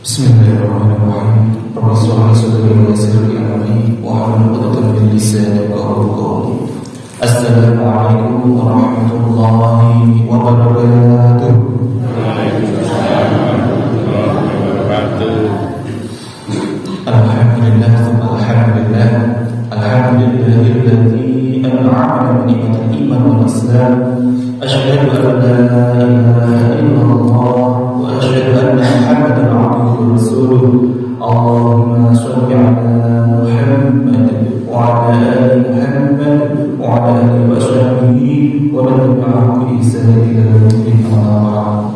Bismillahirrahmanirrahim. Rabbi shrah li sadri wa yassir li amri wahlul 'uqdatam min lisani yafqahu qawli. Assalamualaikum warahmatullahi wabarakatuh. Alhamdulillah, alhamdulillah, alhamdulillahilladzi an'ama bi ni'matil iman wal islam. Asyhadu an la ilaha illallah wa asyhadu anna Muhammadan 'abduhu wa rasuluh. Allahumma shalli 'ala Muhammad wa 'ala ali Muhammad wa 'ala alihi wa sahbihi wa man tabi'ahum bi ihsan ila yaumil qiyamah.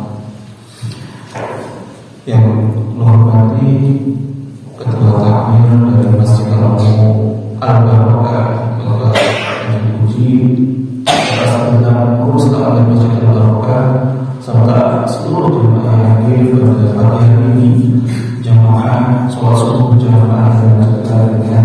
Yang menghormati Ketua Takmir dari Masjid Al-Barakah, Bapak Haji atas pembinaan urus keamanan Masjid Al-Barakah serta seluruh jemaah yang hadir pada pagi hari ini, jemaah sholat subuh jamaah yang dilakukan dengan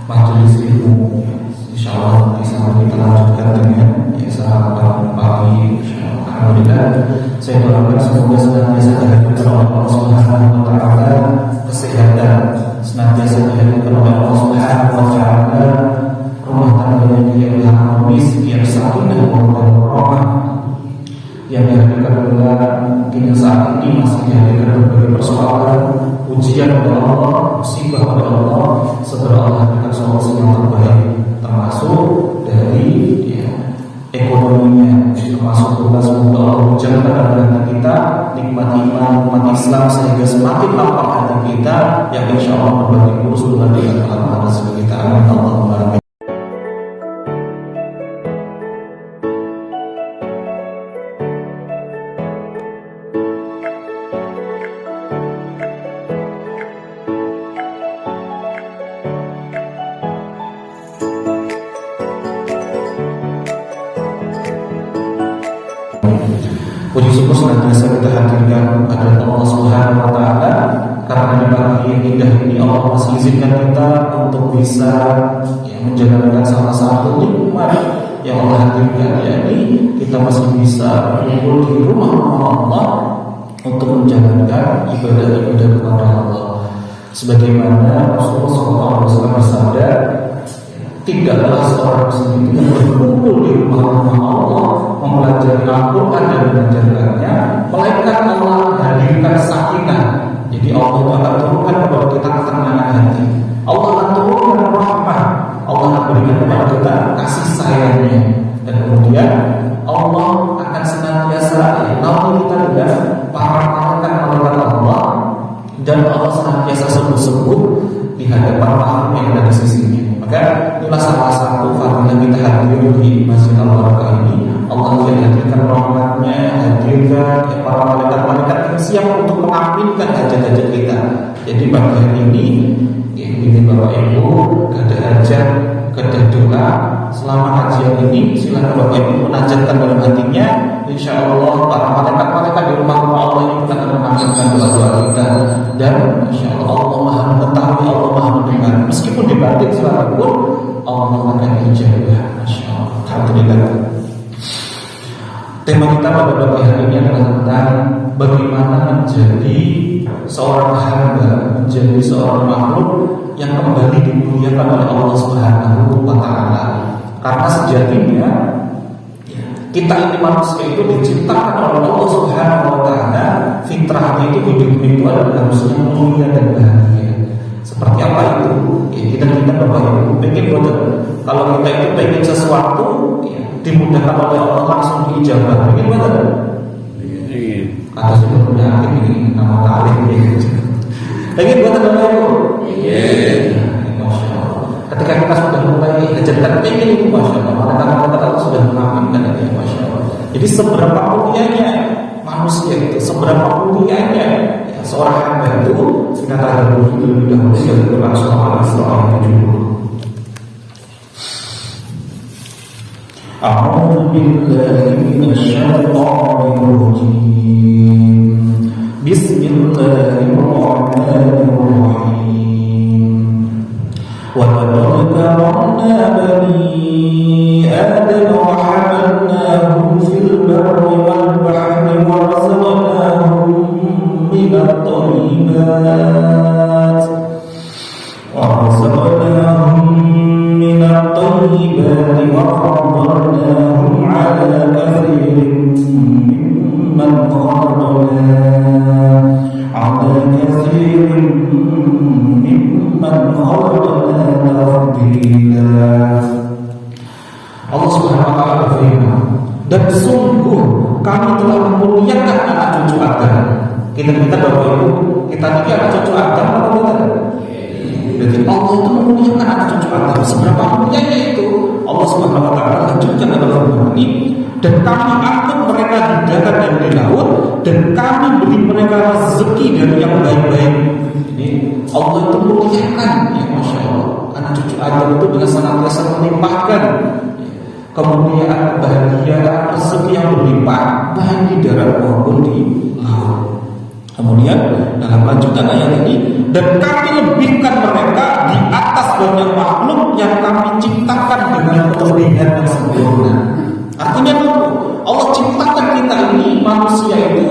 majelis ilmu. Insyaallah bisa kita lanjutkan dengan sahabat pagi. Alhamdulillah, saya doakan semoga senantiasa diberikan oleh Allah Subhanahu wa taala kesehatan, senantiasa diberikan oleh Allah Subhanahu wa taala rumah tangganya yang harmonis, yang sakinah warahmah, yang dihadirkan adalah mungkin saat ini masih dihadirkan berbagai persoalan, ujian oleh Allah, musibah oleh Allah. Setelah Allah berikan solusi yang terbaik, termasuk dari ekonominya, termasuk juga semoga Allah menjaga hati kita, nikmat iman, nikmat Islam sehingga semakin lapang hati kita, yang insya Allah berbagi kursus dengan Allah rezeki kita. Amin Allahumma amin. Puji syukur senantiasa kita hadirkan kepada Allah Subhanahu wa taala, karena di pagi yang indah ini Allah masih izinkan kita untuk bisa menjalankan salah satu nikmat yang Allah hadirkan, yakni kita masih bisa berkumpul di rumah Allah untuk menjalankan ibadah-ibadah kepada Allah. Sebagaimana Rasulullah SAW bersabda, tidaklah seorang muslim itu berkumpul di rumah Allah mempelajari Al-Quran dan mengajarkannya, melainkan Allah hadirkan sakinah. Jadi Allah akan turunkan kepada kita ketenangan hati, Allah akan turunkan rahmah, Allah akan berikan kepada kita kasih sayangnya, dan kemudian Allah akan senantiasa menaungi kita dengan para malaikat Allah, dan Allah senantiasa sebut-sebut di hadapan makhluk yang ada di sisinya. Maka inilah salah satu fadilah kita hadir di Masjid Al-Barakah ini. Allah hadirkan rahmatnya, hadirkan para malaikat-malaikat yang siap untuk mengaminkan hajat-hajat kita. Jadi pagi hari ini, ini Bapak Ibu, ada hajat, ada doa selama kajian ini, silakan Bapak Ibu menajatkan dalam hatinya. Insya Allah para malaikat-malaikat di rumah Allah ini akan mengaminkan doa-doa kita, dan insya Allah Allah Maha mengetahui, Allah Maha mendengar. Meskipun di batin sekalipun Allah akan ijabah. Masya Allah. Alhamdulillah. Tema kita pada pagi hari ini adalah tentang bagaimana menjadi seorang hamba, menjadi seorang makhluk yang kembali dimuliakan oleh Allah Subhanahu wa taala. Karena sejatinya kita ini manusia itu diciptakan oleh Allah Subhanahu wa taala, fitrahnya itu hidup itu adalah harusnya mulia dan bahagia. Seperti apa itu? Kita Bapak Ibu pengen betul. Kalau kita itu pengen sesuatu dimudahkan oleh Allah, langsung diijabah. Pengen betul. Kata sudah penyakit ini nama kali ini. Pengen betul Bapak Ibu. Masya Allah. Ketika kita sudah mulai hajatkan pengen itu, Masya Allah, malaikat Allah sudah mengaminkan itu, Masya Allah. Jadi seberapa mulianya manusia itu, seberapa mulianya seorang hamba itu, kita tahu dulu dahulu dari Quran surah Al-Isra 70. A'udzu billahi minasyaitonir rajim. Bismillahirrahmanirrahim. Wa laqad karamna bani Adam wa hamalnahum fil barri wal bahri wa razaqnahum minat kami telah memuliakan anak cucu Adam. Kita Bapak Ibu, kita ini anak cucu Adam apa bukan? Jadi Allah itu memuliakan anak cucu Adam. Seberapa mulianya itu? Allah Subhanahu wa taala lanjutkan dalam firman ini, dan kami angkut mereka di darat dan di laut, dan kami beri mereka rezeki dari yang baik-baik. Jadi Allah itu memuliakan, ya Masya Allah, anak cucu Adam itu dengan senantiasa melimpahkan kemuliaan, kebahagiaan, rezeki yang berlimpah baik di darat maupun di laut. Kemudian dalam lanjutan ayat ini, dan kami lebihkan mereka di atas banyak makhluk yang kami ciptakan dengan kelebihan yang sempurna. Artinya Allah ciptakan kita ini, manusia itu,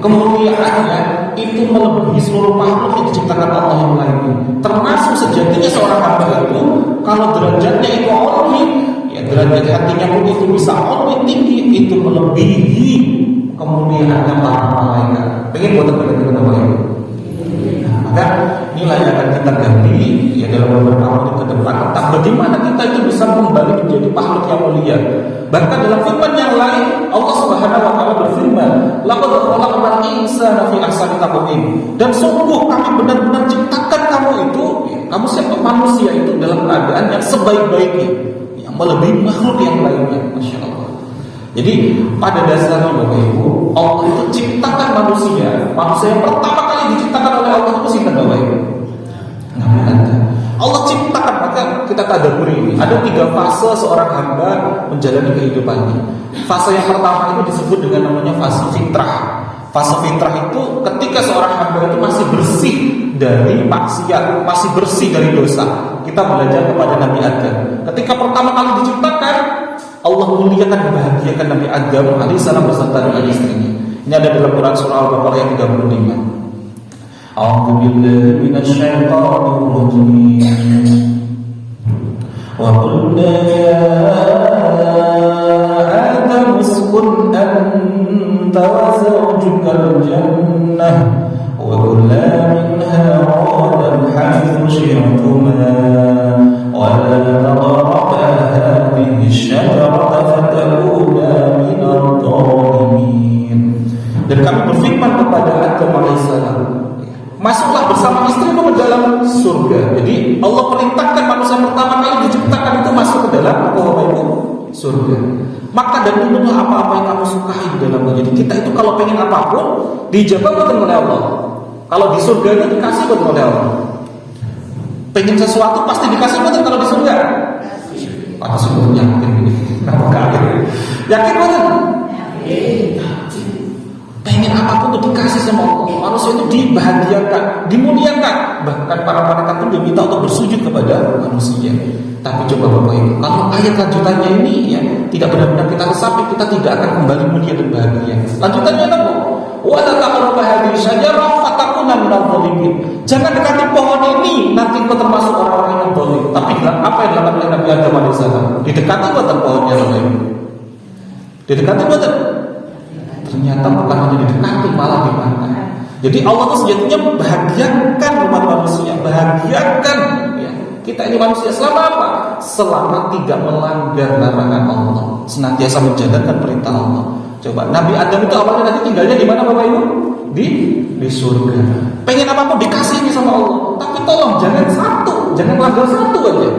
kemuliaannya itu melebihi seluruh makhluk yang diciptakan Allah yang lainnya. Termasuk sejatinya seorang hamba itu, kalau derajatnya itu only, ya derajat hatinya pun itu bisa only tinggi, itu melebihi kemuliaannya para malaikat. Pengen buat teman-teman apa itu? Maka inilah yang akan kita gali ya dalam beberapa menit ke depan tentang bagaimana kita itu bisa kembali menjadi makhluk yang mulia. Bahkan dalam firman yang lain Allah Subhanahu wa taala berfirman, "Laqad khalaqnal insana fi ahsani taqwim." Dan sungguh kami benar-benar ciptakan kamu itu, ya, kamu siapa manusia itu dalam keadaan yang sebaik-baiknya, yang melebihi makhluk yang lainnya. Masya Allah. Jadi pada dasarnya Bapak Ibu, Allah itu ciptakan manusia. Manusia yang pertama kali diciptakan oleh Allah itu siapa Bapak Ibu? Nabi Adam. Allah ciptakan, maka kita tadabburi ini. Ada 3 fase seorang hamba menjalani kehidupannya. Fase yang pertama itu disebut dengan namanya fase fitrah. Fase fitrah itu ketika seorang hamba itu masih bersih dari maksiat, masih bersih dari dosa. Kita belajar kepada Nabi Adam. Ketika pertama kali diciptakan, Allah muliakan dan bahagiakan Nabi Adam alaihissalam beserta dengan istrinya. Ini ada dalam Quran surah Al-Baqarah ayat 35. A'udzu billahi minasyaitonir rajim. Wa qulna ya Adam uskun anta wa zawjukal jannah wa kula minha ragadan haythu syi'tuma wa la taqrabu hadhihi asy-syajarata fatakuna minadh dhalimin. Dan kami berfirman kepada Adam alaihissalam, masuklah bersama istrimu ke dalam surga. Jadi Allah perintahkan manusia pertama kali diciptakan itu masuk ke dalam surga. Maka dan minumlah apa-apa yang kamu sukai di dalamnya. Jadi kita itu kalau pengen apapun dijawab betul oleh Allah. Kalau di surga itu dikasih betul oleh Allah. Pengen sesuatu pasti dikasih betul kalau di surga. Pada sungguh yakin ini. Yakin betul? Pengen apapun itu dikasih sama Allah. Manusia itu dibahagiakan, dimuliakan. Bahkan para malaikat pun diminta untuk bersujud kepada manusia. Tapi coba Bapak Ibu, kalau ayat lanjutannya ini ya tidak benar-benar kita resapi, kita tidak akan kembali mulia dan bahagia. Lanjutannya apa? Wa la taqrabu hadhihi syajarah fatakuna minadh dhalimin. Jangan dekati pohon ini, nanti kau termasuk orang-orang yang zalim. Tapi apa yang dilakukan oleh Nabi Adam alaihissalam? Didekati buatan pohonnya Bapak Ibu. Didekati buatan. Ternyata bukan hanya didekati, malah dimakan. Jadi Allah itu sejatinya bahagiakan umat manusia, bahagiakan ya. Kita ini manusia selama apa? Selama tidak melanggar larangan Allah, senantiasa menjalankan perintah Allah. Coba Nabi Adam itu awalnya nanti tinggalnya di mana Bapak Ibu? Di surga. Pengen apapun dikasih sama Allah. Tapi tolong jangan satu, jangan langgar satu aja.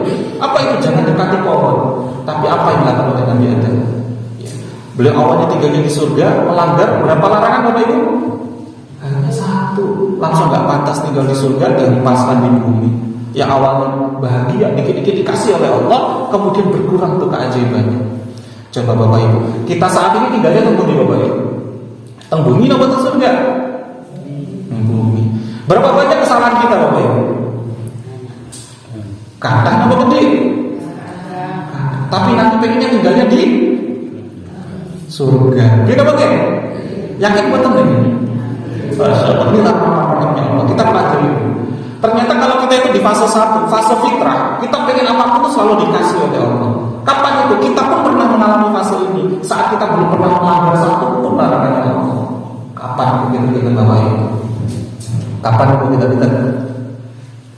Apa itu? Jangan dekati pohon. Tapi apa yang dilakukan oleh Nabi Adam? Beliau awalnya tinggalnya di surga, melanggar berapa larangan Bapak Ibu? Hanya satu. Langsung gak pantas tinggal di surga dan dipaskan di bumi. Yang awalnya bahagia, dikit-dikit dikasih oleh Allah, kemudian berkurang tuh keajaibannya. Coba Bapak Ibu, kita saat ini tinggalnya di Bapak Ibu. Teng bumi atau teng surga? Bumi. Berapa banyak kesalahan kita Bapak Ibu? Kata apa gede? Tapi nanti pengennya tinggalnya di surga. Kita pakai yakin betul ini. Inilah rahmatnya Allah. Kita pelajari. Ternyata kalau kita itu di fase 1, fase fitrah, kita pengen apapun itu selalu dikasih oleh Allah. Kapan itu? Kita pun pernah mengalami fase ini. Saat kita belum pernah melanggar satu pun larangan Allah. Kapan itu kita Bapak Ibu? Kapan itu kita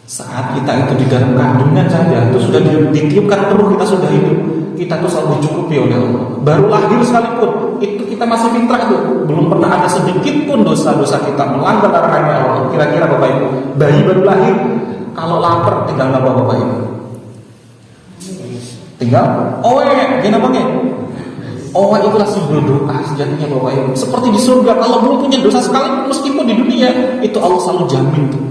saat kita itu di dalam kandungan saja itu sudah ditiupkan penuh, kita sudah hidup, kita tuh selalu dicukupi oleh Allah. Baru lahir sekalipun itu kita masih fitrah tuh, belum pernah ada sedikit pun dosa-dosa kita melanggar larangannya Allah. Kira-kira Bapak Ibu, bayi baru lahir kalau lapar tinggal apa Bapak Ibu? Tinggal gini apa nih? Itulah simbol doa sejatinya Bapak Ibu. Seperti di surga, kalau belum punya dosa sekali meskipun di dunia, itu Allah selalu jamin tuh.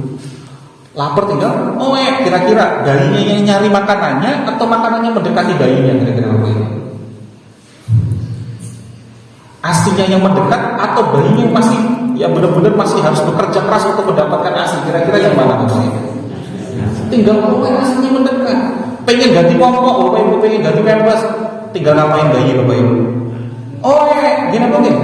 Lapar tinggal kira-kira bayinya yang nyari makanannya atau makanannya mendekati bayinya, kira-kira Bapak Ibu? Aslinya yang mendekat atau bayinya yang masih benar-benar masih harus bekerja keras untuk mendapatkan asi, kira-kira yang mana Bapak Ibu? Tinggal aslinya mendekat. Pengen ganti popok Bapak Ibu, pengen ganti pampers, tinggal ngapain bayi Bapak Ibu? Gini apa nih?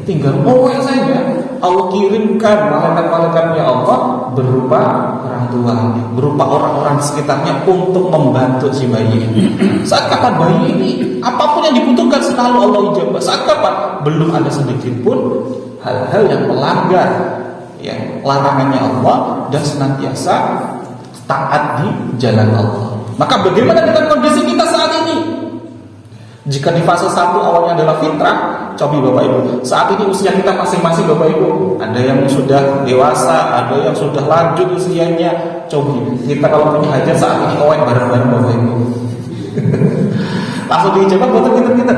Tinggal saja. Allah kirimkan malaikat-malaikatnya Allah berupa orang tuanya, berupa orang-orang di sekitarnya untuk membantu si bayi ini. Saat kapan bayi ini apapun yang dibutuhkan selalu Allah ijabah. Saat kapan belum ada sedikit pun hal-hal yang melanggar larangannya Allah dan senantiasa taat di jalan Allah. Maka bagaimana dengan kondisi kita saat ini? Jika di fase 1 awalnya adalah fitrah, coba Bapak Ibu, saat ini usia kita masing-masing Bapak Ibu, ada yang sudah dewasa, ada yang sudah lanjut usianya. Coba kita kalau punya hajat saat ini bareng-bareng Bapak Ibu. Langsung dicoba buat kita.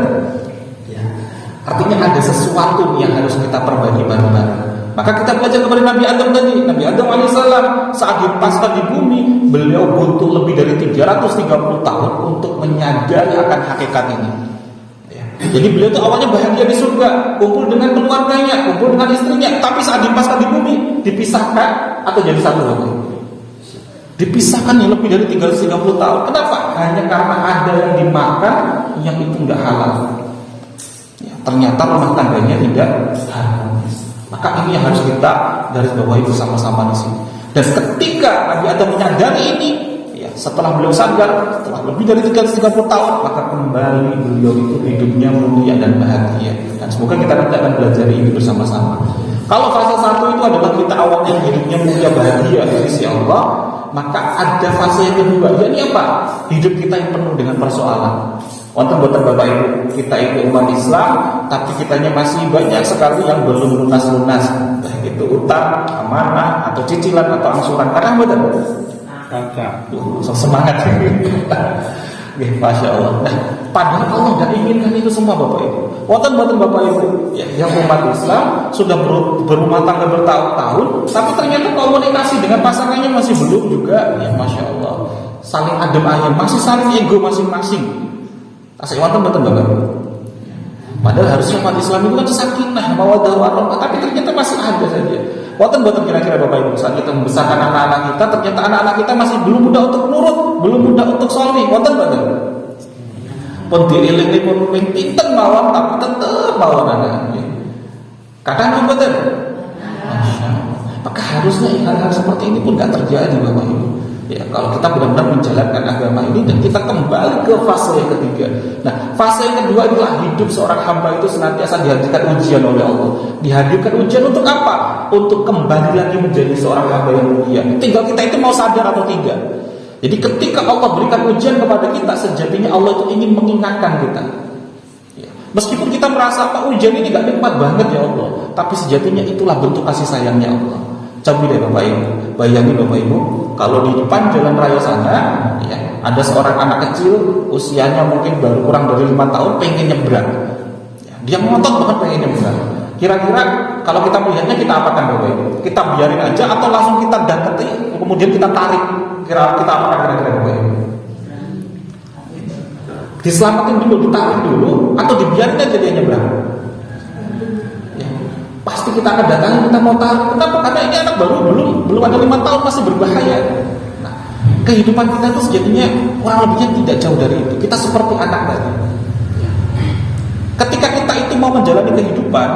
Artinya ada sesuatu yang harus kita perbaiki bareng-bareng. Maka kita belajar kepada Nabi Adam tadi. Nabi Adam alaihissalam saat dipaskan di bumi, beliau butuh lebih dari 330 tahun untuk menyadari akan hakikat ini. Jadi beliau itu awalnya bahagia di surga, kumpul dengan keluarganya, kumpul dengan istrinya. Tapi saat dipaskan di bumi, dipisahkan atau jadi satu lagi. Dipisahkan yang lebih dari 330 tahun. Kenapa? Hanya karena ada yang dimakan yang itu enggak halal. Ternyata rumah tangganya tidak harmonis. Maka ini yang harus kita garis bawahi bersama-sama di sini. Dan ketika Nabi Adam menyadari ini, setelah beliau sadar, setelah lebih dari 330 tahun, maka kembali beliau itu hidupnya mulia dan bahagia. Dan semoga kita nanti akan belajar ini bersama-sama. Kalau fase 1 itu adalah kita awalnya hidupnya mulia bahagia di sisi Allah, maka ada fase yang kedua, yakni apa? Hidup kita yang penuh dengan persoalan. Wonten boten Bapak Ibu, kita itu umat Islam, tapi kitanya masih banyak sekali yang belum lunas-lunas, baik itu utang, amanah, atau cicilan atau angsuran. Kadang boten. Semangat. Masya Allah. Nah, padahal Allah tidak inginkan itu semua Bapak Ibu. Wonten boten Bapak Ibu, yang umat Islam sudah berumah tangga bertahun-tahun, tapi ternyata komunikasi dengan pasangannya masih belum juga. Masya Allah. Saling adem ayem, masih saling ego masing-masing. Asal wonten boten Bapak. Padahal harusnya umat Islam itu kan sakinah, mawaddah warahmah, tapi ternyata masih ada saja. Wonten boten kira-kira Bapak Ibu, saat kita membesarkan anak-anak kita, ternyata anak-anak kita masih belum mudah untuk nurut, belum mudah untuk sholih. Wonten boten. Pun diiling pun pinten mawon, tapi tetap mawon anaknya. Kadang boten. Maka harusnya hal-hal seperti ini pun tidak terjadi Bapak Ibu. Kalau kita benar-benar menjalankan agama ini dan kita kembali ke fase yang ketiga. Nah, fase yang kedua adalah hidup seorang hamba itu senantiasa dihadirkan ujian oleh Allah. Dihadirkan ujian untuk apa? Untuk kembali lagi menjadi seorang hamba yang mulia. Tinggal kita itu mau sadar atau tidak. Jadi ketika Allah berikan ujian kepada kita, sejatinya Allah itu ingin mengingatkan kita. Meskipun kita merasa ujian ini gak nikmat banget ya Allah, tapi sejatinya itulah bentuk kasih sayangnya Allah. Coba deh Bapak Ibu, bayangin Bapak Ibu, kalau di depan jalan raya sana, ada seorang anak kecil, usianya mungkin baru kurang dari 5 tahun, pengen nyebrang. Dia ngotot banget pengen nyebrang. Kira-kira kalau kita melihatnya kita apakan Bapak Ibu? Kita biarin aja atau langsung kita deketi, kemudian kita tarik? Kita apakan kira-kira Bapak Ibu? Diselamatin dulu, ditarik dulu, atau dibiarin aja dia nyebrang? Pasti kita akan datangi, kita mau tahu. Kenapa? Karena ini anak baru, belum ada 5 tahun, masih berbahaya. Nah, kehidupan kita itu sejatinya kurang lebihnya tidak jauh dari itu. Kita seperti anak tadi. Ketika kita itu mau menjalani kehidupan,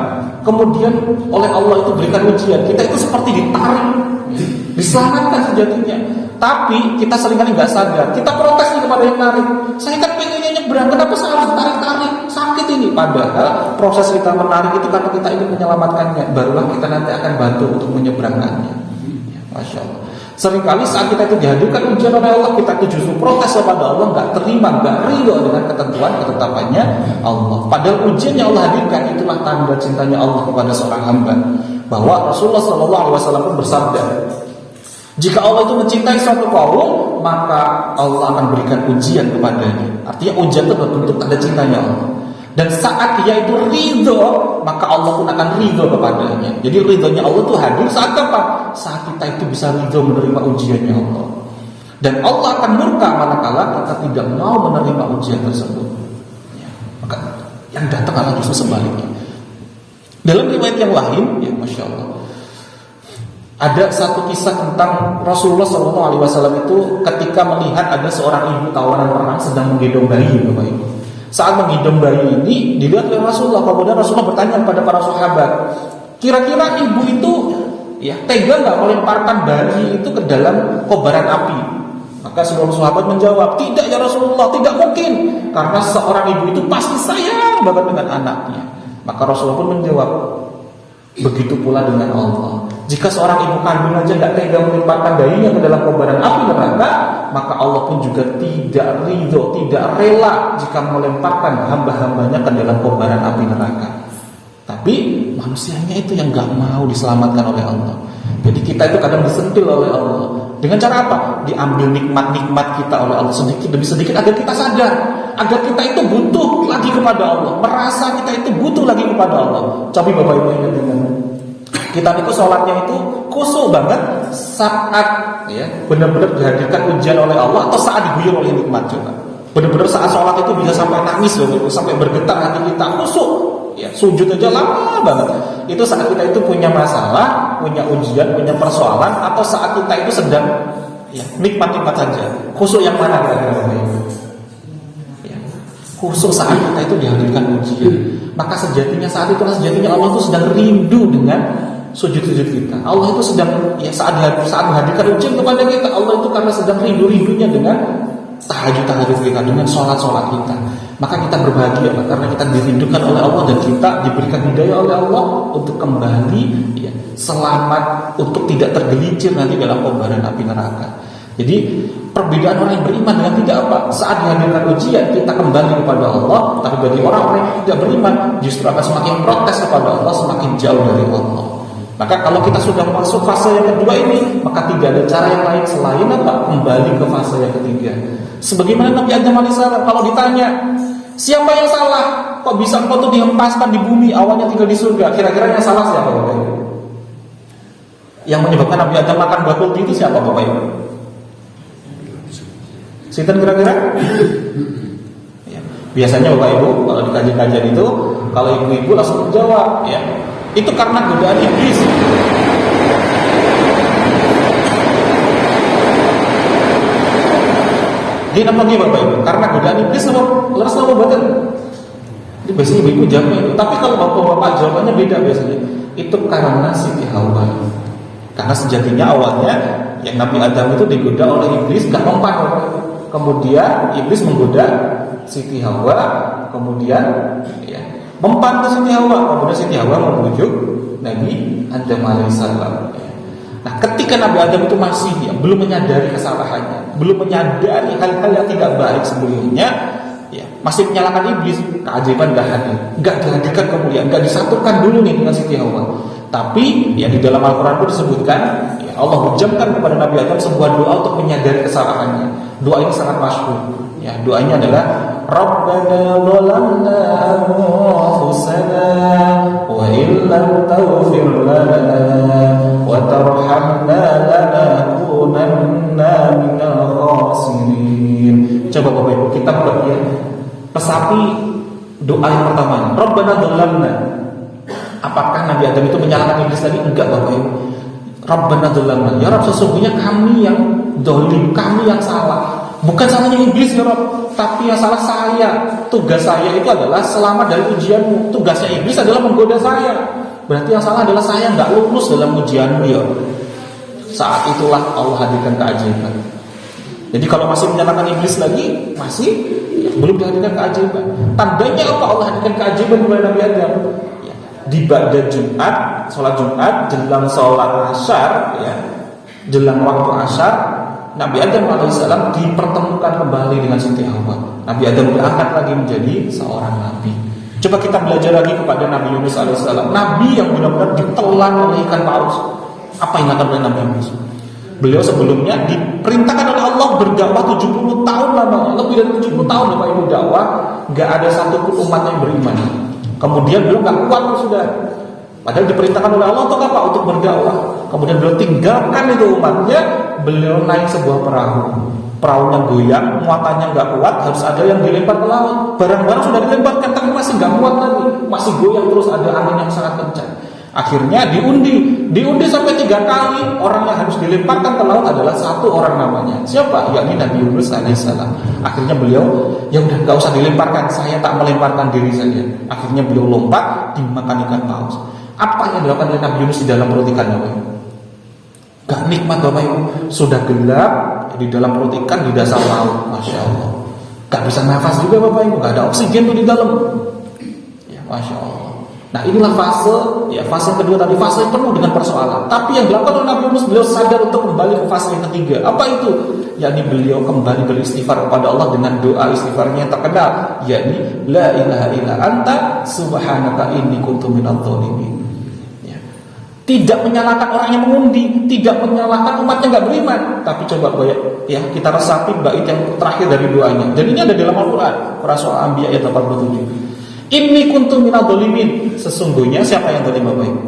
kemudian oleh Allah itu berikan ujian, kita itu seperti ditarik, diselamatkan sejatinya. Tapi kita seringkali nggak sadar, kita protes nih kepada yang narik. Saya kan pengennya nyebrang, kenapa saya harus tarik-tarik? Sakit ini. Padahal proses kita menarik itu karena kita ingin menyelamatkannya. Barulah kita nanti akan bantu untuk menyeberangkannya. Masya Allah. Seringkali saat kita itu dihadirkan ujian oleh Allah, kita itu justru protes kepada Allah, nggak terima, nggak ridho dengan ketentuan ketetapannya Allah. Padahal ujian yang Allah hadirkan itulah tanda cintanya Allah kepada seorang hamba. Bahwa Rasulullah SAW pun bersabda, jika Allah itu mencintai suatu kaum, maka Allah akan berikan ujian kepadanya. Artinya ujian itu berbentuk tanda cintanya Allah. Dan saat dia itu ridho, maka Allah pun akan ridho kepadanya. Jadi ridhonya Allah itu hadir saat apa? Saat kita itu bisa ridho menerima ujiannya Allah. Dan Allah akan murka manakala kita tidak mau menerima ujian tersebut. Ya, maka yang datang adalah justru sebaliknya. Dalam riwayat yang lain, ya Masya Allah, ada satu kisah tentang Rasulullah SAW itu ketika melihat ada seorang ibu tawanan perang sedang menggendong bayi, Bapak Ibu. Saat menggendong bayi ini dilihat oleh Rasulullah, kemudian Rasulullah bertanya kepada para sahabat, kira-kira ibu itu ya tega nggak melemparkan bayi itu ke dalam kobaran api? Maka seluruh sahabat menjawab, tidak ya Rasulullah, tidak mungkin, karena seorang ibu itu pasti sayang banget dengan anaknya. Maka Rasulullah pun menjawab, begitu pula dengan Allah. Jika seorang ibu kandung aja nggak tega melemparkan bayinya ke dalam kobaran api neraka, maka Allah pun juga tidak ridho, tidak rela jika melemparkan hamba-hambanya ke dalam kobaran api neraka. Tapi manusianya itu yang nggak mau diselamatkan oleh Allah. Jadi kita itu kadang disentil oleh Allah. Dengan cara apa? Diambil nikmat-nikmat kita oleh Allah sedikit demi sedikit agar kita sadar, agar kita itu butuh lagi kepada Allah, merasa kita itu butuh lagi kepada Allah. Coba Bapak Ibu ingat dengan kita itu sholatnya itu khusyuk banget saat ya benar-benar dihadirkan ujian oleh Allah atau saat diguyur oleh nikmat. Coba benar-benar saat sholat itu bisa sampai nangis loh, sampai bergetar hati kita, khusyuk ya, sujud aja lama banget. Itu saat kita itu punya masalah, punya ujian, punya persoalan, atau saat kita itu sedang ya nikmat-nikmat saja. Khusyuk yang mana kira-kira? Ya, khusyuk saat kita itu dihadirkan ujian. Maka sejatinya saat itulah sejatinya Allah itu sedang rindu dengan sujud-sujud kita. Allah itu sedang ya saat menghadirkan ujian kepada kita, Allah itu karena sedang rindu-rindunya dengan tahajud-tahajud kita, dengan sholat-sholat kita. Maka kita berbahagia karena kita dirindukan oleh Allah dan kita diberikan hidayah oleh Allah untuk kembali ya, selamat, untuk tidak tergelincir nanti dalam kobaran api neraka. Jadi perbedaan orang yang beriman dengan tidak apa? Saat dihadirkan ujian kita kembali kepada Allah, tapi bagi orang-orang yang tidak beriman justru akan semakin protes kepada Allah, semakin jauh dari Allah. Maka kalau kita sudah masuk fase yang kedua ini, maka tidak ada cara yang lain selain apa? Kembali ke fase yang ketiga. Sebagaimana Nabi Adam alaihissalam kalau ditanya, siapa yang salah? Kok bisa engkau tuh dihempaskan di bumi, awalnya tinggal di surga? Kira-kira yang salah siapa Bapak Ibu? Yang menyebabkan Nabi Adam makan buah kulti itu siapa Bapak Ibu? Sinten kira-kira? Ya. Biasanya Bapak Ibu kalau di kajian-kajian itu, kalau ibu-ibu langsung menjawab, ya itu karena godaan iblis. Dia apa lagi Bapak Ibu? Karena godaan iblis leres nama badan. Itu biasanya ibu jawabnya itu. Tapi kalau bapak-bapak jawabannya beda biasanya. Itu karena Siti Hawa. Karena sejatinya awalnya yang Nabi Adam itu digoda oleh iblis, gak mempan. Kemudian iblis menggoda Siti Hawa, kemudian ya mempan ke Siti Hawa, kemudian Siti Hawa membujuk Nabi Adam alaihissalam. Nah, ketika Nabi Adam itu masih ya, belum menyadari kesalahannya, belum menyadari hal-hal yang tidak baik sebelumnya, ya, masih menyalahkan iblis, keajaiban gak hadir, gak dihadirkan kemudian, gak disatukan dulu nih dengan Siti Hawa. Tapi ya di dalam Al-Quran itu disebutkan ya, Allah hujamkan kepada Nabi Adam sebuah doa untuk menyadari kesalahannya. Doa ini sangat masyhur. Ya, doanya adalah Rabbana zalamna anfusana wa illam taghfir lana wa tarhamna lanakunanna minal khasirin. Coba Bapak Ibu kita bagian pesapi doa yang pertama. Rabbana zalamna. Apakah Nabi Adam itu menyalahkan iblis tadi? Enggak Bapak Ibu. Rabbana zalamna. Ya Rabb, sesungguhnya kami yang zalim, kami yang salah. Bukan salahnya iblis ya Rabb, tapi yang salah saya. Tugas saya itu adalah selamat dari ujianmu. Tugasnya iblis adalah menggoda saya. Berarti yang salah adalah saya nggak lulus dalam ujianmu ya. Saat itulah Allah hadirkan keajaiban. Jadi kalau masih menyalahkan iblis lagi, masih ya, belum dihadirkan keajaiban. Tandanya apa Allah hadirkan keajaiban kepada Nabi Adam? Ya, di ba'da Jumat, sholat Jumat, jelang sholat Asyar, ya, jelang waktu Asyar, Nabi Adam alaihissalam dipertemukan kembali dengan Siti Hawa. Nabi Adam diangkat lagi menjadi seorang nabi. Coba kita belajar lagi kepada Nabi Yunus alaihissalam, nabi yang benar-benar ditelan oleh ikan paus. Apa yang akan oleh Nabi Yunus? Beliau sebelumnya diperintahkan oleh Allah berdakwah 70 tahun lamanya, lebih dari 70 tahun Bapak Ibu dakwah, nggak ada satupun umat yang beriman. Kemudian beliau nggak kuat sudah. Padahal diperintahkan oleh Allah untuk apa? Untuk berdakwah. Kemudian beliau tinggalkan itu umatnya, beliau naik sebuah perahu. Perahunya goyang, muatannya nggak kuat, harus ada yang dilempar ke laut. Barang-barang sudah dilemparkan, tapi masih nggak kuat lagi, masih goyang terus, ada angin yang sangat kencang. Akhirnya diundi sampai 3 kali. Orang yang harus dilemparkan ke laut adalah satu orang namanya. Siapa? Yakni Nabi Yunus alaihissalam. Akhirnya beliau, ya udah nggak usah dilemparkan, saya tak melemparkan diri saja. Akhirnya beliau lompat, dimakan ikan paus. Apa yang dilakukan oleh Nabi Yunus di dalam perut ikan Bapak Ibu? Gak nikmat Bapak Ibu. Sudah gelap di dalam perut ikan di dasar laut, Masya Allah. Gak bisa nafas juga Bapak Ibu, gak ada oksigen tuh di dalam. Ya Masya Allah. Nah inilah fase yang kedua tadi, fase yang penuh dengan persoalan. Tapi yang dilakukan oleh Nabi Yunus, beliau sadar untuk kembali ke fase yang ketiga. Apa itu? Yakni beliau kembali beristighfar kepada Allah dengan doa istighfarnya yang terkenal, yakni la ilaha illa anta subhanaka inni kuntu minadz dzalimin. Ya. Tidak menyalahkan orang yang mengundi, tidak menyalahkan umat yang enggak beriman, tapi coba ya kita resapi bait yang terakhir dari doanya. Dan ini ada dalam Al-Qur'an, Surah Al-Anbiya ayat 87. Inni kuntu minadz dzalimin. Sesungguhnya siapa yang zalim Bapak Ibu?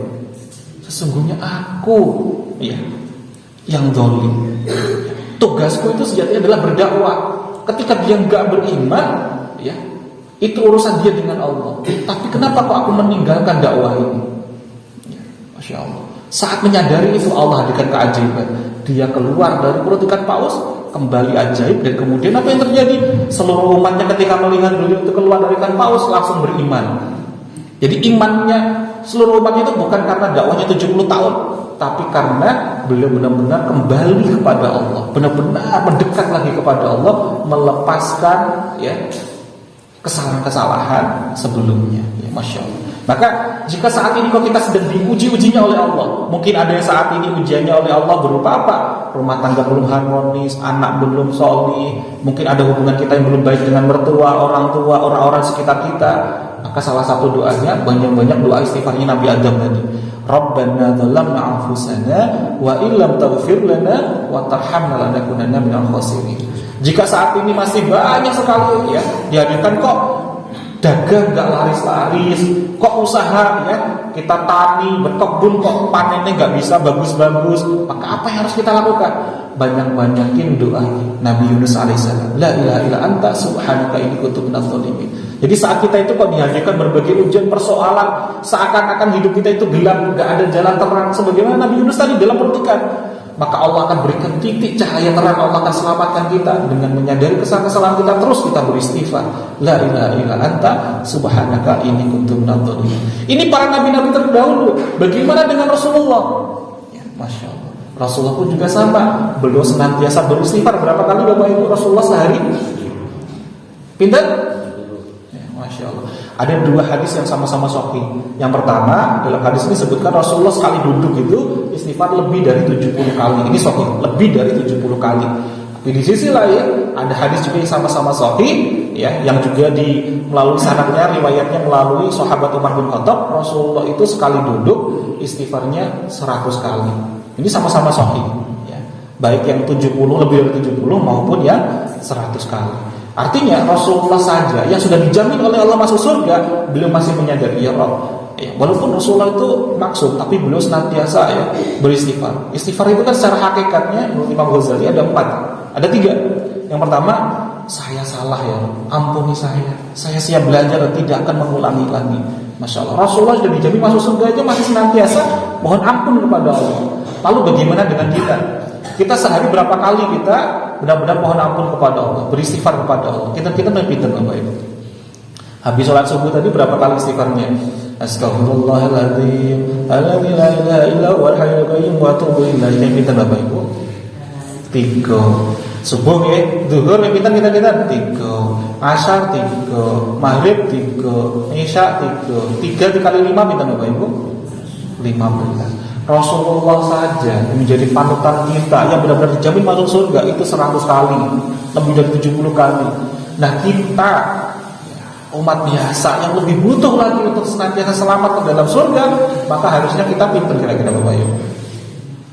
Sesungguhnya aku, ya, yang zalim. Tugasku itu sejatinya adalah berdakwah. Ketika dia enggak beriman, ya, itu urusan dia dengan Allah. Tapi kenapa kok aku meninggalkan dakwah ini? Ya, Masya Allah. Saat menyadari itu Allah hadirkan keajaiban. Dia keluar dari perut ikan paus, kembali ajaib, dan kemudian apa yang terjadi? Seluruh umatnya ketika melihat beliau itu keluar dari ikan paus langsung beriman. Jadi imannya seluruh umatnya itu bukan karena dakwahnya 70 tahun, tapi karena beliau benar-benar kembali kepada Allah, benar-benar mendekat lagi kepada Allah, melepaskan ya kesalahan-kesalahan sebelumnya. Ya, Masya Allah. Maka jika saat ini kok kita sedang diuji-ujinya oleh Allah, mungkin ada yang saat ini ujiannya oleh Allah berupa apa? Rumah tangga belum harmonis, anak belum solih, mungkin ada hubungan kita yang belum baik dengan mertua, orang tua, orang-orang sekitar kita. Maka salah satu doanya, banyak-banyak doa istighfarnya Nabi Adam tadi. Rabbana dzalamna anfusana wa illam taghfir lana wa tarhamna lanakunanna minal khasirin. Jika saat ini masih banyak sekali ya dihadirkan kok dagang gak laris-laris, kok usaha ya kita tani berkebun kok panennya gak bisa bagus-bagus, maka apa yang harus kita lakukan? Banyak-banyakin doa Nabi Yunus alaihissalam, la ilaha illa anta subhanaka inni kuntu minadz dzalimin. Jadi saat kita itu kok dihadirkan berbagai ujian persoalan, seakan-akan hidup kita itu gelap, gak ada jalan terang, sebagaimana Nabi Yunus tadi dalam perut ikan, maka Allah akan berikan titik cahaya terang. Allah akan selamatkan kita dengan menyadari kesalahan kita, terus kita beristighfar, la ilaha illa anta subhanaka inni kuntu minadz dzalimin. Ini para nabi-nabi terdahulu. Bagaimana dengan Rasulullah? Ya, Masya Allah. Rasulullah pun juga sama. Beliau senantiasa beristighfar. Berapa kali Bapak Ibu Rasulullah sehari? Pintar? Ya, Masya Allah. Ada 2 hadis yang sama-sama sahih. Yang pertama, dalam hadis ini disebutkan Rasulullah sekali duduk itu istighfar lebih dari 70 kali. Ini sahih, lebih dari 70 kali. Tapi di sisi lain ada hadis juga yang sama-sama sahih, ya, yang juga melalui sanadnya, riwayatnya melalui sahabat Umar bin Khattab. Rasulullah itu sekali duduk istighfarnya 100 kali. Ini sama-sama sahih, ya. Baik yang 70, lebih dari 70 maupun yang 100 kali. Artinya Rasulullah saja yang sudah dijamin oleh Allah masuk surga, beliau masih menyadari ya Allah. Ya, walaupun Rasulullah itu maksum, tapi beliau senantiasa ya beristighfar. Istighfar itu kan secara hakikatnya menurut Imam Ghazali ada 4, ada 3. Yang pertama, saya salah ya, ampuni saya. Saya siap belajar dan tidak akan mengulangi lagi. Masya Allah. Rasulullah sudah dijamin masuk surga aja masih senantiasa mohon ampun kepada Allah. Lalu bagaimana dengan kita? Kita sehari berapa kali kita benar-benar mohon ampun kepada Allah, beristighfar kepada Allah? Kita pintar Bapak Ibu. Habis sholat subuh tadi berapa kali istighfarnya? Astaghfirullahaladzim, alladzi la ilaha illa huwal hayyul qayyum wa atubu ilaihi. Pintar Bapak Ibu? 3. Subuh ya, zuhur ya pintar 3. Asar 3, maghrib 3, isya 3. 3 dikali 5 pintar Bapak Ibu? 15. Rasulullah saja menjadi panutan kita yang benar-benar dijamin masuk surga itu 100 kali, lebih dari 70 kali. Nah kita umat biasa yang lebih butuh lagi untuk senantiasa selamat ke dalam surga, maka harusnya kita pintar kira-kira Bapak Ibu.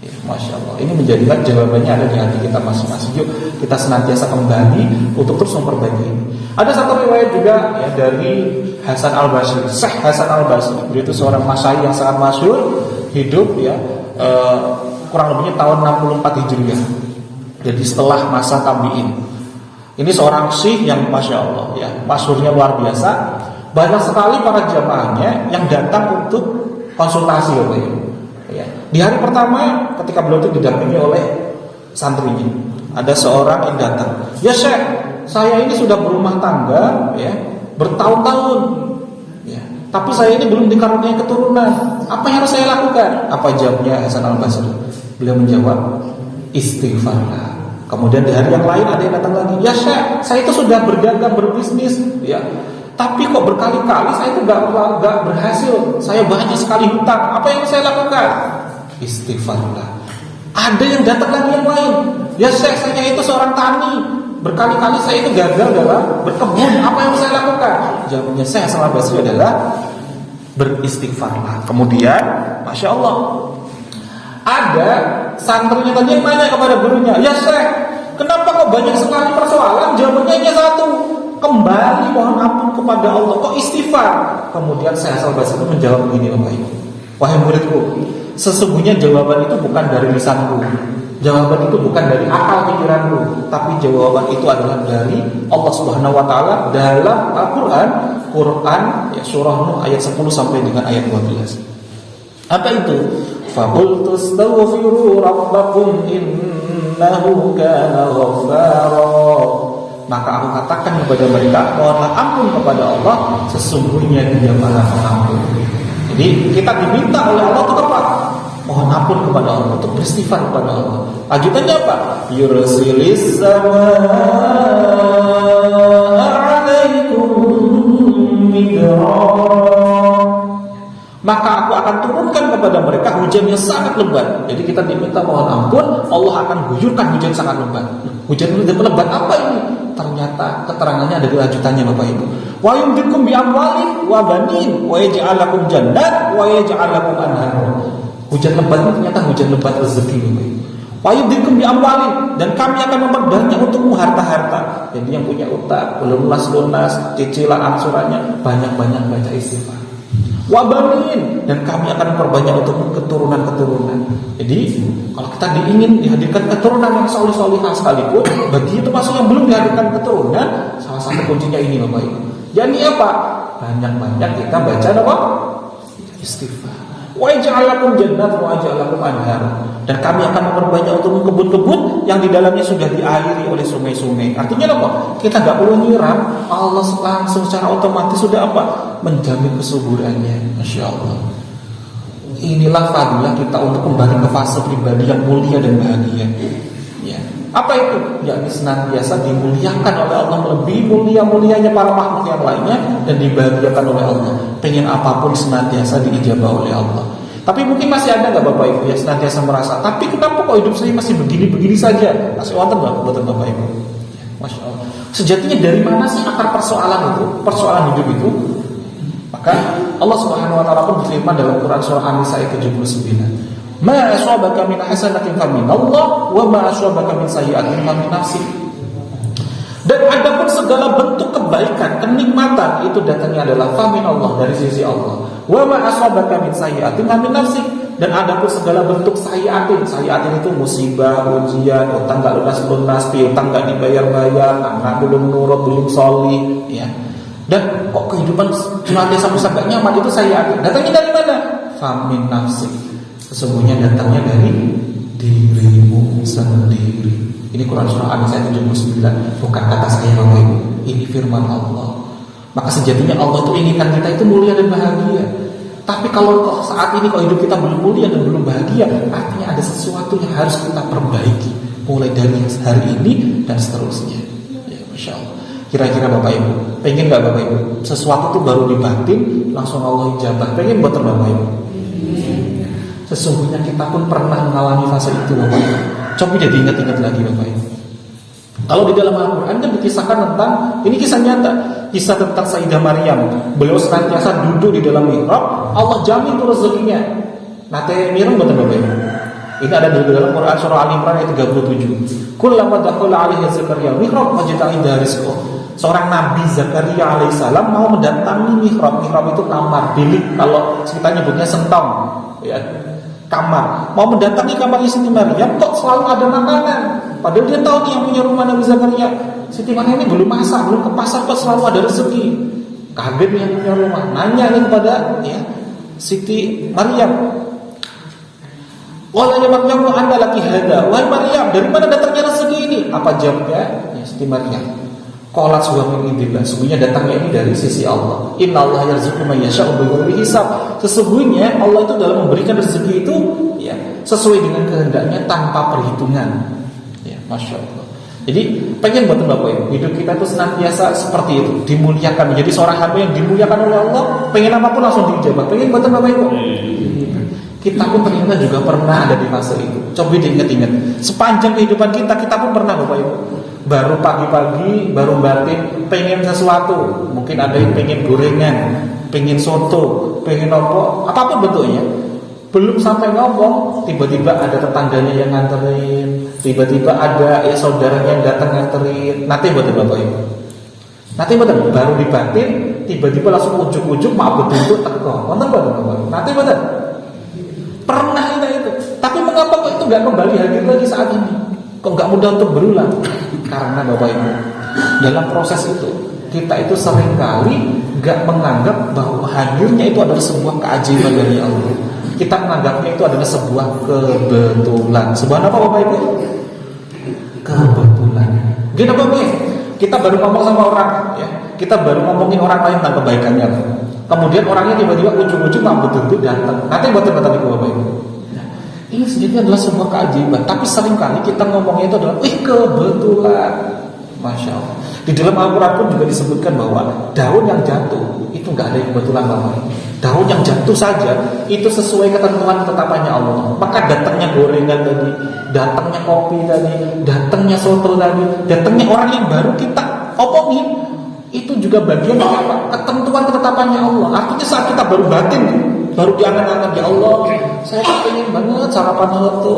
Ya, Masya Allah, ini menjadikan jawabannya ada di hati kita masing-masing. Yuk kita senantiasa kembali untuk terus memperbaiki ini. Ada satu riwayat juga ya, dari Hasan Al-Basri, Syekh Hasan Al-Basri. Beliau itu seorang masyayikh yang sangat masyhur, hidup ya kurang lebihnya tahun 64 Hijriah. Jadi setelah masa tabi'in. Ini seorang syekh yang Masya Allah ya, masyhurnya luar biasa. Banyak sekali para jamaahnya yang datang untuk konsultasi ya. Di hari pertama ketika beliau itu didampingi oleh santrinya, ada seorang yang datang. Ya Syekh, saya ini sudah berumah tangga ya, bertahun-tahun ya, tapi saya ini belum dikaruniai keturunan. Apa yang harus saya lakukan? Apa jawabnya Hasan Al-Basri? Beliau menjawab, istighfarlah. Kemudian di hari yang lain ada yang datang lagi. Ya Syekh, saya itu sudah berdagang, berbisnis ya, tapi kok berkali-kali saya itu gak berhasil. Saya banyak sekali hutang. Apa yang saya lakukan? Istighfarlah. Ada yang datang lagi yang lain. Ya Syekh, saya itu seorang tani, berkali-kali saya itu gagal dalam berkebun. Apa yang saya lakukan? Jawabnya Syekh Hasan Al-Basri adalah beristighfarlah. Kemudian Masya Allah, ada santrinya tadi yang nanya kepada gurunya, ya Syekh, kenapa kok banyak sekali persoalan? Jawabannya hanya satu, kembali mohon ampun kepada Allah. Kok istighfar? Kemudian Syekh Hasan Al-Basri menjawab begini, Bapak Ibu, wahai muridku, sesungguhnya jawaban itu bukan dari lisanku, jawaban itu bukan dari akal pikiranku, tapi jawaban itu adalah dari Allah Subhanahu wa taala dalam Al-Qur'an, ya, surah Nuh ayat 10 sampai dengan ayat 12. Apa itu? Faqultu astaghfiru rabbakum innahu kana ghaffara. Maka aku katakan kepada mereka, mohonlah ampun kepada Allah, sesungguhnya Dia Maha Pengampun. Jadi kita diminta oleh Allah untuk apa? Mohon ampun kepada Allah, untuk beristighfar kepada Allah. Lanjutannya apa? Yursilis samaa 'alaikum midrara. Maka aku akan turunkan kepada mereka hujan yang sangat lebat. Jadi kita diminta mohon ampun, Allah akan guyurkan hujan sangat lebat. Hujan lebat apa ini? Ternyata keterangannya ada di lanjutannya Bapak Ibu. Wa yumdikum bi amwalin wa banin wa yaj'al lakum jannat wa yaj'al lakum anhar. Hujan lebat ini ternyata hujan lebat rezeki Bapak Ibu. Wa yumdikum bi amwalin, dan kami akan memperbanyak untukmu harta-harta. Jadi yang punya utang belum lunas, cicilan angsurannya, banyak-banyak baca istighfar. Wabanin, dan kami akan memperbanyak untuk keturunan-keturunan. Jadi kalau kita diingin dihadirkan keturunan yang soleh-solehah sekalipun, bagi itu masuk yang belum dihadirkan keturunan, salah satu kuncinya ini Bapak Ibu. Jadi apa? Banyak-banyak kita baca apa? Istighfar. Wa ja'alakum jannat wa ja'alakum anhar. Dan kami akan memperbanyak untuk kebun-kebun yang di dalamnya sudah diairi oleh sungai-sungai. Artinya apa? Kita nggak perlu nyiram, Allah langsung secara otomatis sudah apa? Menjamin kesuburannya. Masya Allah. Inilah fadilah kita untuk kembali ke fase pribadi yang mulia dan bahagia. Ya. Apa itu? Yakni senantiasa dimuliakan oleh Allah, lebih mulianya para makhluk yang lainnya, dan dibahagiakan oleh Allah. Pengen apapun senantiasa diijabah oleh Allah. Tapi mungkin masih ada nggak Bapak Ibu yang senantiasa merasa, tapi kenapa kok hidup saya masih begini-begini saja? Masih wonten nggak buat Bapak Ibu? Masya Allah. Sejatinya dari mana sih akar persoalan itu? Persoalan hidup itu? Maka Allah Subhanahu wa taala pun berfirman dalam Quran surah An-Nisa ayat 79. Ma aswabaka min hasanatin famin Allah wa ma aswabaka min sayyi'atin famin nafsik. Dan adapun segala bentuk kebaikan, kenikmatan itu datangnya adalah famin Allah, dari sisi Allah. Wa ma aswabaka min sayyi'atin famin nafsik. Dan adapun segala bentuk sayyi'atin itu musibah, ujian, utang enggak lunas, piutang enggak dibayar-bayar, anak belum nurut, belum sholih, ya. Dan kok kehidupan senantiasa enggak nyaman, itu sayyi'atin. Datangnya dari mana? Famin nafsik. Sesungguhnya datangnya dari dirimu sendiri. Ini Quran surah An-Nisa ayat 79, bukan kata saya Bapak Ibu. Ini firman Allah. Maka sejatinya Allah itu inginkan kita itu mulia dan bahagia. Tapi kalau saat ini kalau hidup kita belum mulia dan belum bahagia, artinya ada sesuatu yang harus kita perbaiki, mulai dari hari ini dan seterusnya. Ya, Masya Allah. Kira-kira Bapak Ibu, pengen gak Bapak Ibu sesuatu itu baru di batin langsung Allah ijabah? Pengen buat Bapak Ibu? Sesungguhnya kita pun pernah mengalami fase itu, Bapak Ibu. Coba deh diingat-ingat lagi, Bapak Ibu. Kalau di dalam Al-Quran kan dikisahkan tentang, ini kisah nyata, kisah tentang Sayyidah Maryam. Beliau senantiasa duduk di dalam mihrab, Allah jamin itu rezekinya. Nate mireng betul, Bapak Ibu. Ini ada di dalam Quran surah Al-Imran ayat 37. Kullama dakhala 'alaihi Zakaria mihrab wajada indahu rizqah. Seorang Nabi Zakaria alaihissalam mau mendatangi mihrab. Mihrab itu kamar, bilik, kalau kita nyebutnya sentong, ya, kamar. Mau mendatangi kamarnya Siti Maryam, kok selalu ada makanan. Padahal dia tahu nih yang punya rumah Nabi Zakaria, Siti Maryam ini belum masak, belum ke pasar, kok selalu ada rezeki. Kaget yang punya rumah, nanya nih kepada ya Siti Maryam. Walanya Maryam anda laki hada. Wahai Maryam, dari mana datangnya rezeki ini? Apa jawabnya? Ya Siti Maryam. Qalat subhanahu wa sesungguhnya datangnya ini dari sisi Allah. Innallaha yarzuqu man yasha'u bighairi hisab. Sesungguhnya Allah itu dalam memberikan rezeki itu ya sesuai dengan kehendaknya tanpa perhitungan. Ya, Masya Allah. Jadi pengen buat Bapak Ibu, hidup kita itu senantiasa seperti itu, dimuliakan, menjadi seorang hamba yang dimuliakan oleh Allah. Pengen apapun langsung dijawab. Pengen buat Bapak Ibu. Kita pun ternyata juga pernah ada di fase itu. Coba diingat-ingat. Sepanjang kehidupan kita pun pernah, Bapak Ibu. Baru pagi-pagi, baru batin, pengen sesuatu. Mungkin ada yang pengen gorengan, pengen soto, pengen apapun bentuknya. Belum sampai ngomong, tiba-tiba ada tetangganya yang nganterin, tiba-tiba ada ya saudaranya yang datang nganterin. Nanti buat Bapak Ibu. Nanti betul, baru dibatin, tiba-tiba langsung ujuk-ujuk maaf betul teko. Nonton betul. Nanti betul. Pernah kita itu. Tapi mengapa kok itu nggak kembali hadir lagi saat ini? Kok nggak mudah untuk berulang? Karena Bapak Ibu, dalam proses itu kita itu seringkali nggak menganggap bahwa hadirnya itu adalah sebuah keajaiban dari Allah. Kita menganggapnya itu adalah sebuah kebetulan. Sebuah apa Bapak Ibu? Kebetulan. Gini Bapak Ibu, kita baru ngomong sama orang, ya, kita baru ngomongin orang lain tentang kebaikannya. Kemudian orangnya tiba-tiba ujung-ujung betul-betul datang. Nanti buat Bapak Ibu. Ini sendiri adalah sebuah keajaiban. Tapi seringkali kita ngomongnya itu adalah kebetulan. Masya Allah. Di dalam Al-Quran pun juga disebutkan bahwa daun yang jatuh itu nggak ada yang kebetulan Bapak. Daun yang jatuh saja itu sesuai ketentuan ketetapannya Allah. Maka datangnya gorengan tadi, datangnya kopi tadi, datangnya soto tadi, datangnya orang yang baru kita omongin, itu juga bagian dari apa? Ketentuan ketetapannya Allah. Artinya saat kita baru batin, baru diangan-angan, ya Allah, saya pengen banget sarapan soto.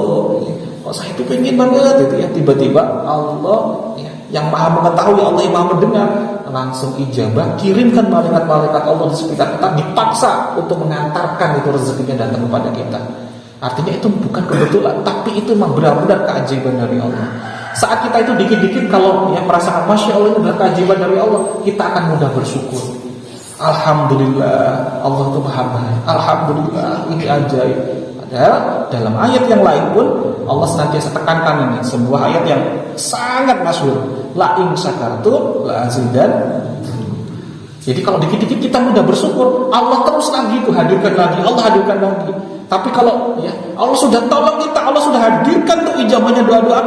Oh, saya itu pengen banget itu ya. Tiba-tiba Allah ya, yang maha mengetahui, Allah yang maha mendengar, langsung ijabah, kirimkan malaikat-malaikat Allah di sekitar kita, dipaksa untuk mengantarkan itu rezekinya datang kepada kita. Artinya itu bukan kebetulan, tapi itu memang benar-benar keajaiban dari Allah. Saat kita itu dikit-dikit kalau ya merasakan Masya Allah itu adalah keajaiban dari Allah, kita akan mudah bersyukur. Alhamdulillah, Allah itu maha baik. Alhamdulillah, ini ajaib. Padahal dalam ayat yang lain pun Allah senantiasa tekankan ini, sebuah ayat yang sangat masyhur. La in syakartum la azidan. Jadi kalau dikit-dikit kita mudah bersyukur, Allah terus lagi itu hadirkan lagi, Allah hadirkan lagi. Tapi kalau ya Allah sudah tolong kita, Allah sudah hadirkan untuk ijabahnya doa-doa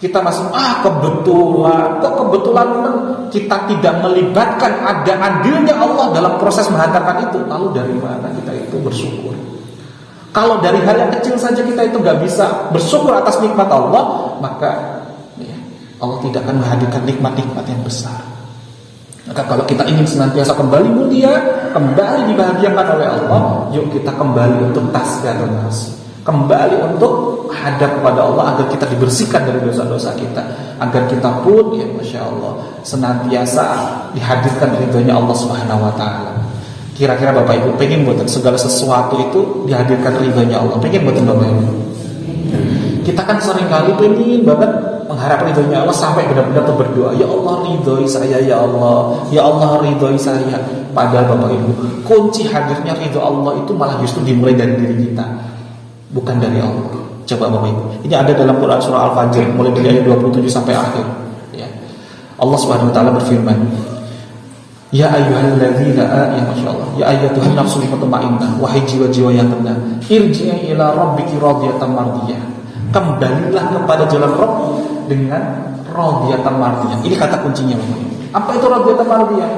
kita masih kebetulan. Kok kebetulan kita tidak melibatkan ada andilnya Allah dalam proses menghantarkan itu. Lalu dari mana kita itu bersyukur? Kalau dari hal yang kecil saja kita itu gak bisa bersyukur atas nikmat Allah, maka ya, Allah tidak akan menghadirkan nikmat-nikmat yang besar. Maka kalau kita ingin senantiasa kembali mulia, kembali dibahagiakan oleh Allah, yuk kita kembali untuk tazkiyatun nafs, kembali untuk hadap kepada Allah agar kita dibersihkan dari dosa-dosa kita, agar kita pun ya Masya Allah senantiasa dihadirkan ridhonya Allah Subhanahu Wa Taala. Kira-kira Bapak Ibu pengen buat segala sesuatu itu dihadirkan ridhonya Allah, pengen buat Bapak Ibu? Kita kan seringkali pengen banget mengharap ridhonya Allah sampai benar-benar tuh berdoa, ya Allah ridhoi saya, ya Allah ridhoi saya. Padahal Bapak Ibu, kunci hadirnya ridho Allah itu malah justru dimulai dari diri kita, bukan dari Allah. Coba Bapak Ibu, ini ada dalam Quran surah Al-Fajr mulai dari ayat 27 sampai akhir ya. Allah Subhanahu wa taala berfirman, ya ayyuhalladzina ya Masya Allah, ya ayyatuhan nafsul mutmainnah, wahai jiwa-jiwa yang tenang, irji'i ila rabbiki radiyatan mardiyah, kembalilah kepada jalan Rabb dengan radiyatan mardiyah. Ini kata kuncinya Bapak Ibu. Apa itu radiyatan mardiyah?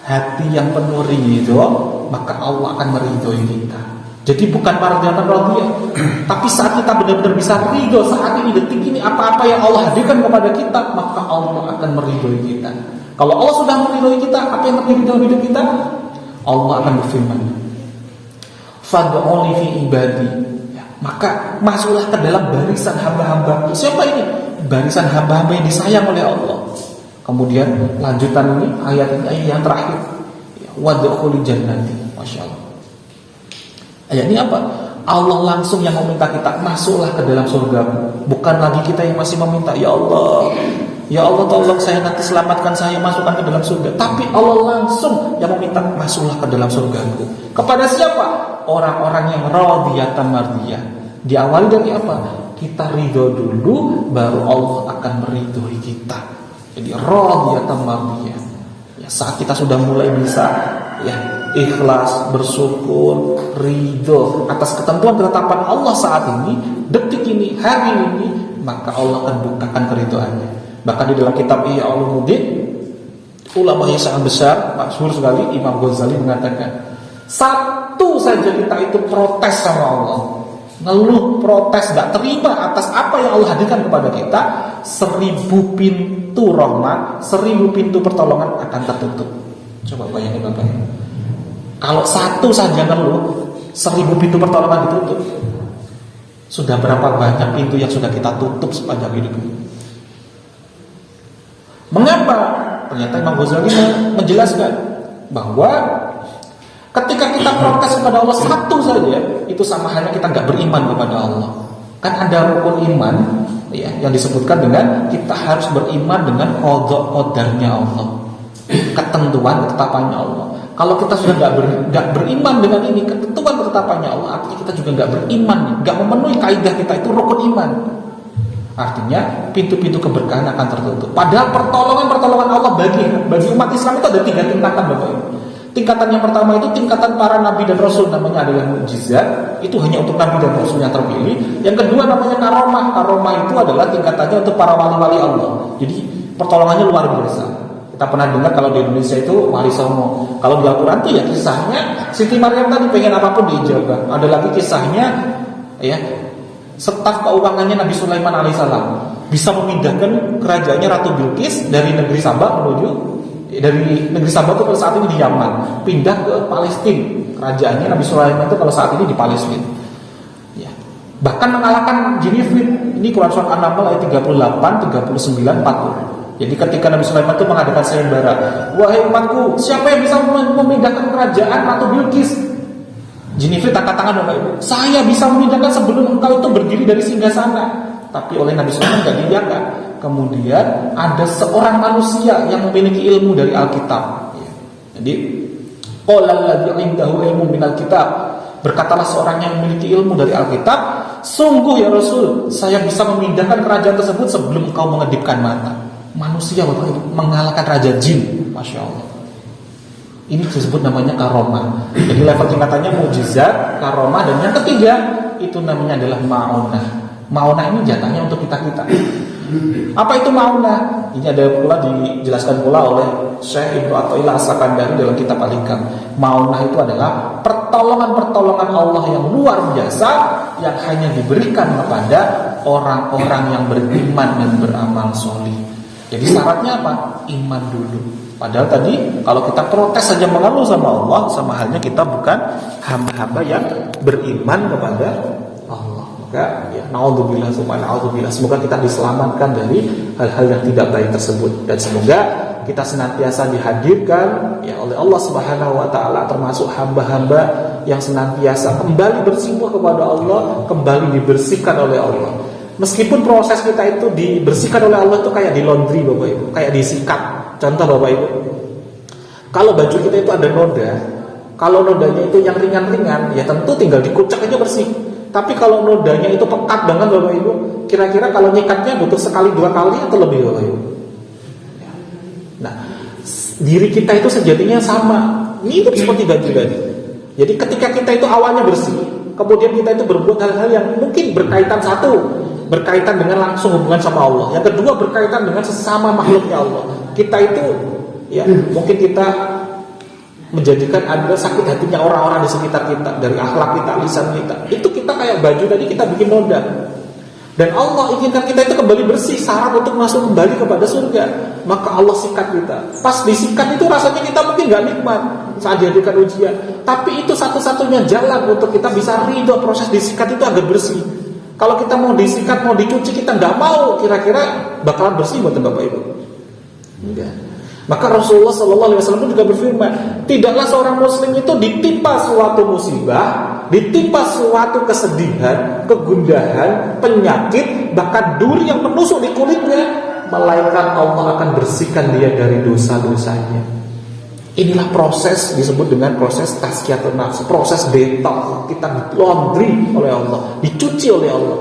Hati yang penuh ridho, maka Allah akan meridhoi kita. Jadi bukan mardiyatan radiyah, tapi saat kita benar-benar bisa ridho saat ini, detik ini, apa-apa yang Allah hadirkan kepada kita, maka Allah akan meridhoi kita. Kalau Allah sudah meridhoi kita, apa yang terjadi dalam hidup kita? Allah akan berfirman, fad'uni fi ibadi, ya, maka masuklah ke dalam barisan hamba-hamba. Siapa ini? Barisan hamba-hamba yang disayang oleh Allah. Kemudian lanjutan ini, ayat yang terakhir, wadkhuli jannati. Masya Allah. Ayat ini apa? Allah langsung yang meminta kita, masuklah ke dalam surga. Bukan lagi kita yang masih meminta, ya Allah tolong saya nanti selamatkan saya, masukkan ke dalam surga. Tapi Allah langsung yang meminta, masuklah ke dalam surgaku. Kepada siapa? Orang-orang yang radiyatan mardiyah. Diawali dari apa? Kita ridho dulu, baru Allah akan meridhoi kita. Jadi radiyatan mardiyah. Ya, saat kita sudah mulai bisa ya ikhlas, bersyukur, ridho atas ketentuan ketetapan Allah saat ini, detik ini, hari ini, maka Allah akan bukakan keridhoannya. Bahkan di dalam kitab Ihya Ulumuddin, ulama yang sangat besar, masyhur sekali, Imam Ghazali mengatakan, satu saja kita itu protes sama Allah, ngeluh, protes, gak terima atas apa yang Allah hadirkan kepada kita, 1000 pintu rahmat, 1000 pintu pertolongan akan tertutup. Coba bayangin Bapak. Kalau satu saja ngeluh, 1000 pintu pertolongan ditutup. Sudah berapa banyak pintu yang sudah kita tutup sepanjang hidup ini? Mengapa? Ternyata Imam Ghazali menjelaskan bahwa ketika kita protes kepada Allah satu saja, itu sama halnya kita nggak beriman kepada Allah. Kan ada rukun iman ya, yang disebutkan dengan kita harus beriman dengan qada qadarnya Allah, ketentuan ketetapannya Allah. Kalau kita sudah nggak beriman dengan ini, ketentuan ketetapannya Allah, artinya kita juga nggak beriman, nggak memenuhi kaidah kita itu rukun iman. Artinya pintu-pintu keberkahan akan tertutup. Padahal pertolongan Allah bagi umat Islam itu ada 3 tingkatan, Bapak Ibu. Tingkatan yang pertama itu tingkatan para nabi dan rasul, namanya adalah mukjizat. Itu hanya untuk nabi dan rasul yang terpilih. Yang kedua namanya karomah. Karomah itu adalah tingkatannya untuk para wali-wali Allah. Jadi pertolongannya luar biasa. Kita pernah dengar kalau di Indonesia itu wali songo. Kalau di Al-Quran itu ya kisahnya Siti Maryam tadi pengen apapun diijabah. Ada lagi kisahnya ya, staf keuangannya Nabi Sulaiman alaihissalam bisa memindahkan kerajaannya Ratu Bilqis dari negeri Sabah dari negeri Sabah itu pada saat ini di Yaman, pindah ke Palestina. Kerajaannya Nabi Sulaiman itu kalau saat ini di Palestina. Ya. Bahkan mengalahkan Jinifrit. Ini Quran Surat An-Naml ayat 38, 39, 40. Jadi ketika Nabi Sulaiman itu mengadakan sayembara, wahai umatku, siapa yang bisa memindahkan kerajaan Ratu Bilqis? Jinifrit angkat tangan, Bapak Ibu. Saya bisa memindahkan sebelum engkau itu berdiri dari singgasana. Tapi oleh Nabi Sulaiman tidak diiyakan. Kemudian ada seorang manusia yang memiliki ilmu dari Alkitab. Jadi, qala alladzi 'indahu ilmu minal kitab. Berkatalah seorang yang memiliki ilmu dari Alkitab, sungguh ya Rasul, saya bisa memindahkan kerajaan tersebut sebelum engkau mengedipkan mata. Manusia, Bapak Ibu, mengalahkan raja jin. Masya Allah. Ini disebut namanya karomah. Jadi level tingkatannya mukjizat, karomah, dan yang ketiga itu namanya adalah ma'unah. Ma'unah ini jatahnya untuk kita-kita. Apa itu ma'unah? Ini ada pula dijelaskan pula oleh Syekh Ibnu Athaillah As-Sakandari dalam kitab Al-Hikam. Ma'unah itu adalah pertolongan-pertolongan Allah yang luar biasa yang hanya diberikan kepada orang-orang yang beriman dan beramal solih. Jadi syaratnya apa? Iman dulu. Padahal tadi kalau kita protes saja mengeluh sama Allah, sama halnya kita bukan hamba-hamba yang beriman kepada Allah. Maka ya naudzubillah summa naudzubillah. Semoga kita diselamatkan dari hal-hal yang tidak baik tersebut, dan semoga kita senantiasa dihadirkan ya oleh Allah Subhanahu wa taala termasuk hamba-hamba yang senantiasa kembali bersimpuh kepada Allah, kembali dibersihkan oleh Allah. Meskipun proses kita itu dibersihkan oleh Allah itu kayak di laundry, Bapak Ibu, kayak disikat. Contoh Bapak Ibu, kalau baju kita itu ada noda, kalau nodanya itu yang ringan-ringan, ya tentu tinggal dikucek aja bersih. Tapi kalau nodanya itu pekat banget Bapak Ibu, kira-kira kalau nyikatnya butuh sekali 2 kali atau lebih Bapak Ibu? Nah, diri kita itu sejatinya sama, mirip seperti baju tadi. Jadi ketika kita itu awalnya bersih, kemudian kita itu berbuat hal-hal yang mungkin berkaitan dengan langsung hubungan sama Allah. Yang kedua berkaitan dengan sesama makhluknya Allah. Kita itu ya mungkin kita menjadikan ada sakit hatinya orang-orang di sekitar kita, dari akhlak kita, lisan kita. Itu kita kayak baju tadi kita bikin noda. Dan Allah inginkan kita itu kembali bersih, syarat untuk masuk kembali kepada surga. Maka Allah sikat kita. Pas disikat itu rasanya kita mungkin gak nikmat saat dihadirkan ujian. Tapi itu satu-satunya jalan untuk kita bisa ridho proses disikat itu agar bersih. Kalau kita mau disikat, mau dicuci, kita gak mau, kira-kira bakalan bersih buat Bapak Ibu? Enggak. Maka Rasulullah SAW juga berfirman, tidaklah seorang muslim itu ditimpa suatu musibah, ditimpa suatu kesedihan, kegundahan, penyakit, bahkan duri yang menusuk di kulitnya, melainkan Allah akan bersihkan dia dari dosa-dosanya. Inilah proses disebut dengan proses tazkiyatun nafs, proses detox. Kita laundry oleh Allah, dicuci oleh Allah.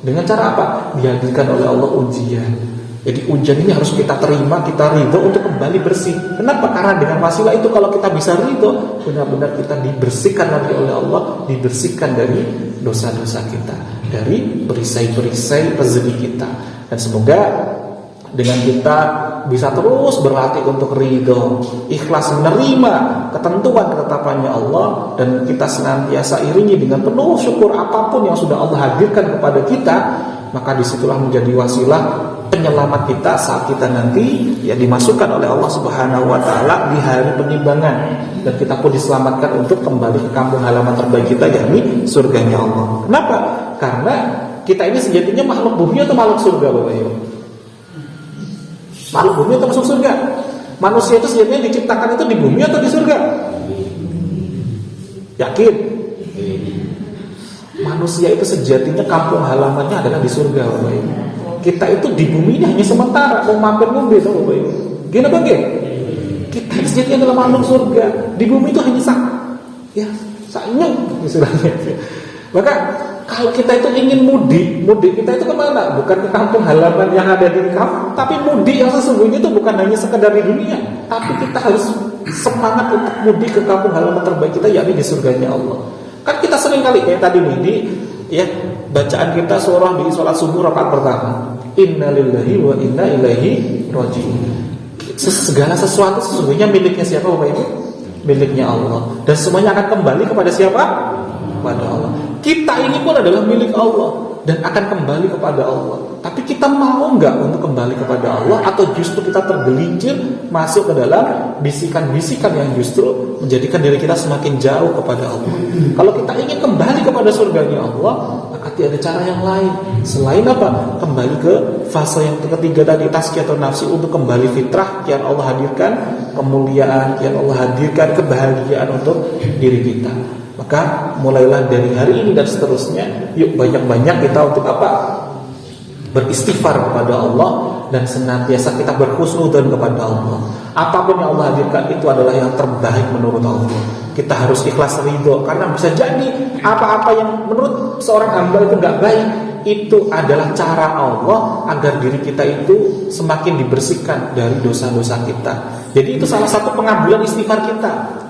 Dengan cara apa? Dihadirkan oleh Allah ujian. Jadi ujian ini harus kita terima, kita ridho untuk kembali bersih. Kenapa? Karena dengan wasilah itu kalau kita bisa ridho, benar-benar kita dibersihkan lagi oleh Allah, dibersihkan dari dosa-dosa kita, dari perisai-perisai rezeki kita. Dan semoga dengan kita bisa terus berlatih untuk ridho, ikhlas menerima ketentuan ketetapannya Allah, dan kita senantiasa iringi dengan penuh syukur apapun yang sudah Allah hadirkan kepada kita, maka disitulah menjadi wasilah penyelamat kita saat kita nanti ya dimasukkan oleh Allah Subhanahu wa taala di hari penimbangan, dan kita pun diselamatkan untuk kembali ke kampung halaman terbaik kita, yakni surganya Allah. Kenapa? Karena kita ini sejatinya makhluk bumi atau makhluk surga, Bapak Ibu? Makhluk bumi atau masuk surga? Manusia itu sejatinya diciptakan itu di bumi atau di surga? Yakin? Manusia itu sejatinya kampung halamannya adalah di surga, Bapak Ibu. Kita itu di bumi ini hanya sementara, mau mampir mobil, Bapak Ibu. Gini apa gini? Kita sejatinya adalah makhluk surga. Di bumi itu hanya saknyung istilahnya. Maka kalau kita itu ingin mudik kita itu kemana? Bukan ke kampung halaman yang ada di kampung, tapi mudik yang sesungguhnya itu bukan hanya sekedar di dunia, tapi kita harus semangat untuk mudik ke kampung halaman terbaik kita, yakni di surganya Allah. Kan kita sering kali kayak tadi nih di bacaan kita surah di sholat subuh rakaat pertama, innalillahi wa inna ilaihi raji'un. Segala sesuatu sesungguhnya miliknya siapa, Bapak Ibu? Miliknya Allah. Dan semuanya akan kembali kepada siapa? Kepada Allah. Kita ini pun adalah milik Allah dan akan kembali kepada Allah. Tapi kita mau nggak untuk kembali kepada Allah, atau justru kita tergelincir masuk ke dalam bisikan-bisikan yang justru menjadikan diri kita semakin jauh kepada Allah. Kalau kita ingin kembali kepada surganya Allah, maka tidak ada cara yang lain selain apa? Kembali ke fase yang ketiga tadi, tazkiyatun nafsi, untuk kembali fitrah yang Allah hadirkan, kemuliaan yang Allah hadirkan, kebahagiaan untuk diri kita. Maka mulailah dari hari ini dan seterusnya, yuk banyak-banyak kita untuk apa? Beristighfar kepada Allah, dan senantiasa kita berhusnudzon kepada Allah. Apapun yang Allah hadirkan itu adalah yang terbaik menurut Allah. Kita harus ikhlas ridho, karena bisa jadi apa-apa yang menurut seorang hamba itu gak baik, itu adalah cara Allah agar diri kita itu semakin dibersihkan dari dosa-dosa kita. Jadi itu salah satu pengambilan istighfar kita.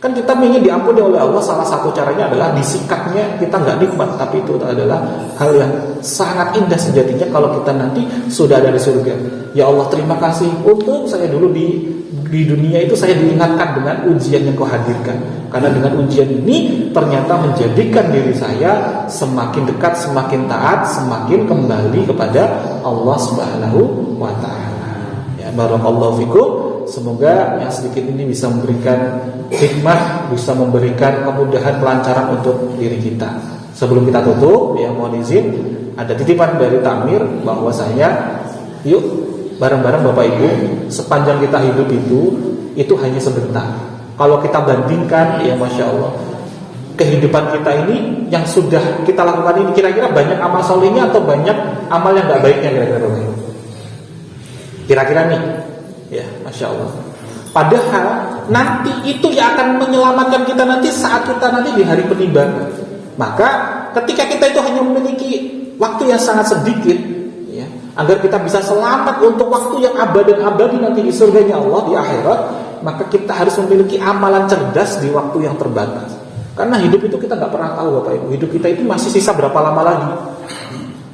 Kan kita ingin diampuni oleh Allah, salah satu caranya adalah disikatnya kita nggak nikmat, tapi itu adalah hal yang sangat indah sejatinya kalau kita nanti sudah ada di surga. Ya Allah, terima kasih untuk saya dulu di dunia itu saya diingatkan dengan ujian yang Kau hadirkan, karena dengan ujian ini ternyata menjadikan diri saya semakin dekat, semakin taat, semakin kembali kepada Allah Subhanahu wa taala. Ya, barakallahu fikum. Semoga yang sedikit ini bisa memberikan hikmah, bisa memberikan kemudahan, kelancaran untuk diri kita. Sebelum kita tutup, ya mohon izin, ada titipan dari Takmir bahwasanya yuk bareng-bareng Bapak Ibu, sepanjang kita hidup itu hanya sebentar. Kalau kita bandingkan, ya Masya Allah, kehidupan kita ini yang sudah kita lakukan ini, kira-kira banyak amal solehnya atau banyak amal yang gak baiknya kira-kira? Kira-kira nih, ya Masya Allah. Padahal nanti itu yang akan menyelamatkan kita nanti saat kita nanti di hari penimbangan. Maka ketika kita itu hanya memiliki waktu yang sangat sedikit, ya, agar kita bisa selamat untuk waktu yang abadi dan abadi nanti di surganya Allah di akhirat, maka kita harus memiliki amalan cerdas di waktu yang terbatas. Karena hidup itu kita nggak pernah tahu, Bapak Ibu. Hidup kita itu masih sisa berapa lama lagi.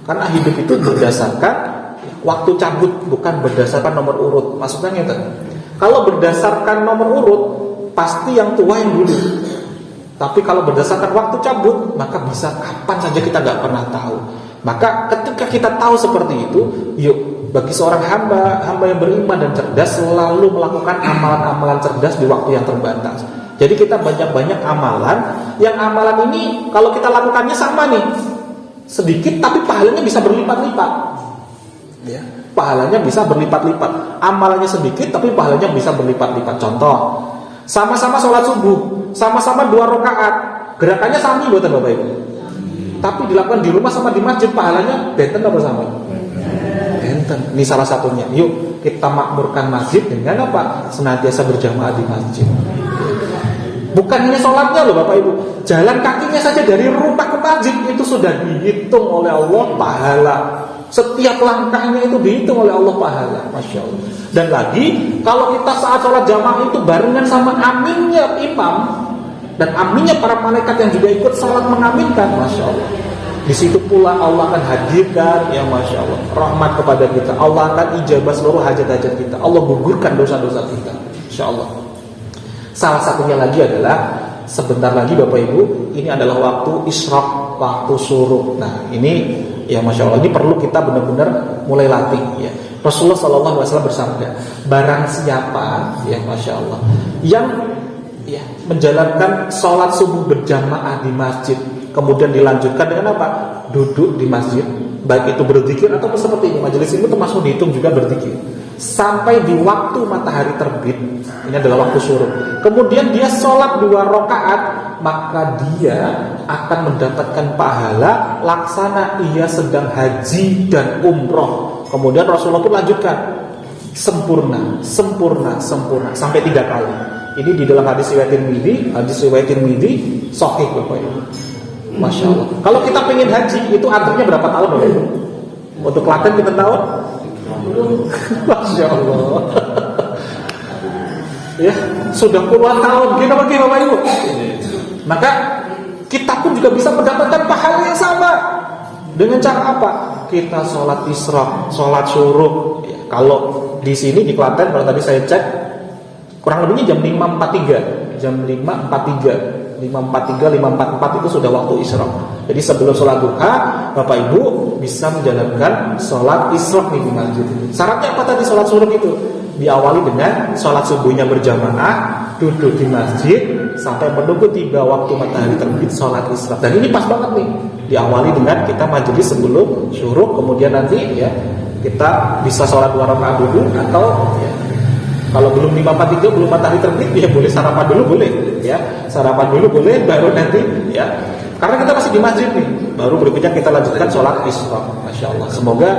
Karena hidup itu berdasarkan waktu cabut, bukan berdasarkan nomor urut. Maksudnya gitu. Kalau berdasarkan nomor urut, pasti yang tua yang dulu. Tapi kalau berdasarkan waktu cabut, maka bisa kapan saja kita nggak pernah tahu. Maka ketika kita tahu seperti itu, yuk bagi seorang hamba yang beriman dan cerdas selalu melakukan amalan-amalan cerdas di waktu yang terbatas. Jadi kita banyak-banyak amalan, yang amalan ini kalau kita lakukannya sama nih, sedikit tapi pahalanya bisa berlipat-lipat. Ya, pahalanya bisa berlipat-lipat. Amalannya sedikit tapi pahalanya bisa berlipat-lipat. Contoh, sama-sama sholat subuh, sama-sama 2 rakaat, gerakannya sami buatan Bapak Ibu. Tapi dilakukan di rumah sama di masjid, pahalanya benten apa sama? Benten. Ini salah satunya. Yuk kita makmurkan masjid dengan apa? Senantiasa berjamaah di masjid. Bukan hanya sholatnya loh Bapak Ibu, jalan kakinya saja dari rumah ke masjid itu sudah dihitung oleh Allah pahala. Setiap langkahnya itu dihitung oleh Allah pahala. Masya Allah. Dan lagi kalau kita saat sholat jamaah itu barengan sama aminnya imam dan aminnya para malaikat yang juga ikut sholat mengaminkan, Masya Allah. Di situ pula Allah akan hadirkan, ya Masya Allah, rahmat kepada kita. Allah akan ijabah seluruh hajat-hajat kita. Allah gugurkan dosa-dosa kita, Insya Allah. Salah satunya lagi adalah sebentar lagi Bapak Ibu, ini adalah waktu isyraq, waktu syuruk. Nah ini, ya Masya Allah, ini perlu kita benar-benar mulai latih. Ya. Rasulullah SAW bersabda, barang siapa, ya Masya Allah, yang menjalankan sholat subuh berjamaah di masjid, kemudian dilanjutkan dengan apa? Duduk di masjid, baik itu berzikir atau seperti ini. Majelis ini termasuk dihitung juga berzikir sampai di waktu matahari terbit. Ini adalah waktu syuruk. Kemudian dia sholat 2 rakaat, maka dia akan mendapatkan pahala laksana ia sedang haji dan umroh. Kemudian Rasulullah pun lanjutkan, sempurna sampai 3 kali. Ini di dalam hadis riwayat Tirmidzi sahih Bapak Ibu. Masya Allah. Kalau kita pengen haji itu antrinya berapa tahun Bapak Ibu? Untuk Klaten kita tahu? Masya Allah. Ya, sudah puluhan tahun kita pergi Bapak Ibu. Maka kita pun juga bisa mendapatkan pahala yang sama. Dengan cara apa? Kita sholat isyraq, sholat syuruk. Ya, kalau di sini di Klaten, kalau tadi saya cek, kurang lebihnya jam 5.43. Jam 5.43 itu sudah waktu isyraq. Jadi sebelum sholat duha, Bapak Ibu bisa menjalankan sholat isyraq di masjid. Syaratnya apa tadi sholat syuruk itu? Diawali dengan sholat subuhnya berjamaah, duduk di masjid sampai menunggu tiba waktu matahari terbit sholat isyraq. Dan ini pas banget nih. Diawali dengan kita majelis sebelum syuruk, kemudian nanti ya kita bisa sholat 2 rakaat dulu atau ya, kalau belum 5.43 belum matahari terbit ya boleh sarapan dulu boleh ya. Sarapan dulu boleh baru nanti ya. Karena kita masih di masjid nih, baru berikutnya kita lanjutkan sholat isyraq. Masya Allah. Semoga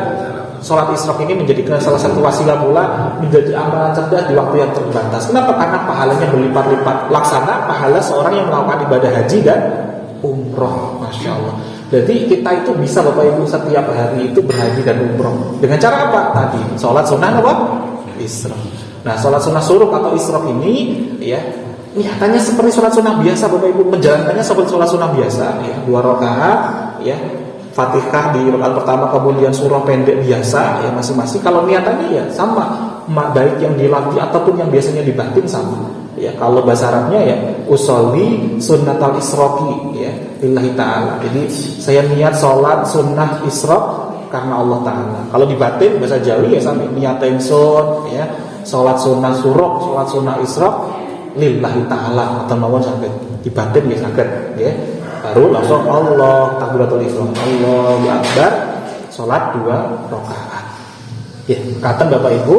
sholat isyraq ini menjadikan salah satu wasilah pula menjadi amalan cerdas di waktu yang terbatas. Kenapa? Karena pahalanya berlipat-lipat. Laksana pahala seorang yang melakukan ibadah haji dan umroh. Masya Allah. Jadi kita itu bisa Bapak Ibu setiap hari itu berhaji dan umroh. Dengan cara apa? Tadi sholat sunnah apa? Isyraq. Nah, sholat sunnah syuruk atau isyraq ini ya nyatanya seperti sholat sunnah biasa Bapak Ibu, menjalankannya seperti sholat sunnah biasa ya, 2 rakaat ya, Fatihah di rakaat pertama, kemudian surah pendek biasa ya masing-masing. Kalau niatannya ya sama, baik yang dilatih ataupun yang biasanya dibatin sama. Ya, kalau bahasa Arabnya ya usolli sunnatal isyraqi ya lillahi ta'ala. Jadi saya niat sholat sunnah isyraq karena Allah Ta'ala. Kalau dibatin bahasa Jawi ya sampai niatin sun ya sholat sunnah syuruk, sholat sunnah isyraq lillahi ta'ala atau mawon sampai dibatin ya sakit ya. Baru langsung Allah takbiratul ihram, Allahu akbar, sholat 2 rakaat. Ya, kata Bapak Ibu,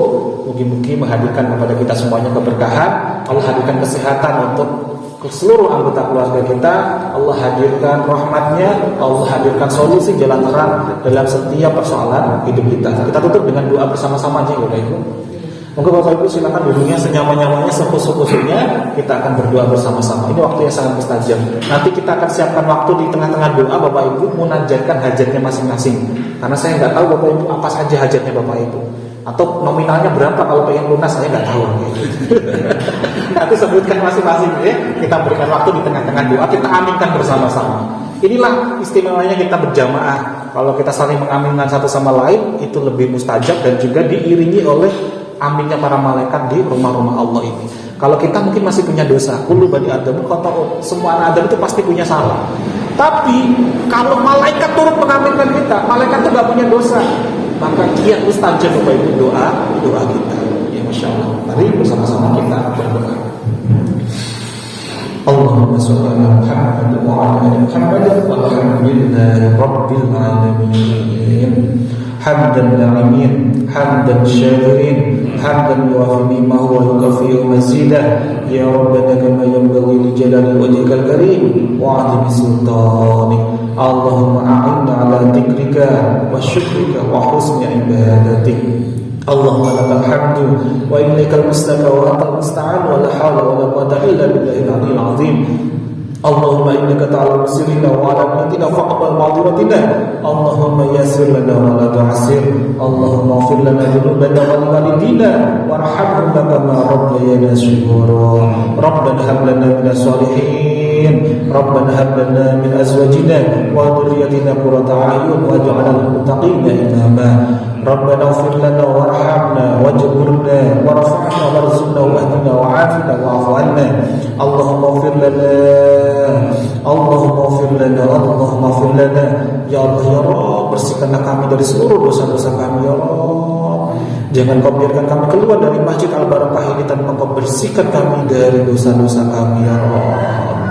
mugi-mugi menghadirkan kepada kita semuanya keberkahan. Allah hadirkan kesehatan untuk seluruh anggota keluarga kita. Allah hadirkan rahmatnya, Allah hadirkan solusi jalan terang dalam setiap persoalan hidup kita. Kita tutup dengan doa bersama-sama aja Bapak Ibu. Moga Bapak Ibu silakan duduknya senyaman-nyamannya, sepusu-pusunya. Kita akan berdoa bersama-sama. Ini waktu yang sangat mustajab. Nanti kita akan siapkan waktu di tengah-tengah doa Bapak Ibu munajatkan hajatnya masing-masing. Karena saya nggak tahu Bapak Ibu apa saja hajatnya Bapak Ibu. Atau nominalnya berapa kalau pengen lunas saya nggak tahu. Nanti sebutkan masing-masing ya. Kita berikan waktu di tengah-tengah doa, kita aminkan bersama-sama. Inilah istimewanya kita berjamaah. Kalau kita saling mengaminkan satu sama lain, itu lebih mustajab dan juga diiringi oleh aminnya para malaikat di rumah-rumah Allah ini. Kalau kita mungkin masih punya dosa, kullu bani Adam khata'un, semua anak Adam itu pasti punya salah. Tapi kalau malaikat turut mengaminkan kita, malaikat itu gak punya dosa, maka dia mustajab Bapak Ibu doa kita. Ya Masya Allah. Mari bersama-sama kita berdoa. Allahumma sholli ala Muhammad wa ala ali Muhammad walhamdulillahi rabbil alamin. Hamdan na'imin, hamdan syakirin, hamdan yuwafi ni'mahu wa yukafi'u mazidah. Ya Rabbana kama yanbaghi li jalali wajhikal karim wa 'azimi sultanik. Allahumma a'inna ala dzikrika wa syukrika wa husni ibadatik. Allahumma lakal hamdu wa ilaikal mustaka wa antal musta'an wa la hawla wa la quwwata illa billahil 'aliyyil 'azim. Allahumma innaka ta'lamu sirrina wa 'alaniyatina faqbal ma'dhiratina. Allahumma yassir lana wa la tu'assir. Allahumma ighfir lana dhunubana wa liwalidina warhamhum kama rabbayana shighara. Rabbana hab lana minas shalihin. Rabbana hab lana min azwajina wa dhurriyyatina qurrata a'yun waj'alna lil muttaqina imama. Rabbana ighfir lana warhamna wajburna warfa'na warzuqna wahdina wa'afina wa'fu 'anna. Allahumma ighfir lana, Allahumma ighfir lana, Allahumma ighfir lana. Ya Allah ya Rabb, bersihkanlah kami dari seluruh dosa-dosa kami ya Rabb. Jangan kau biarkan kami keluar dari Masjid Al-Barakah ini tanpa kau bersihkan kami dari dosa-dosa kami ya Rabb.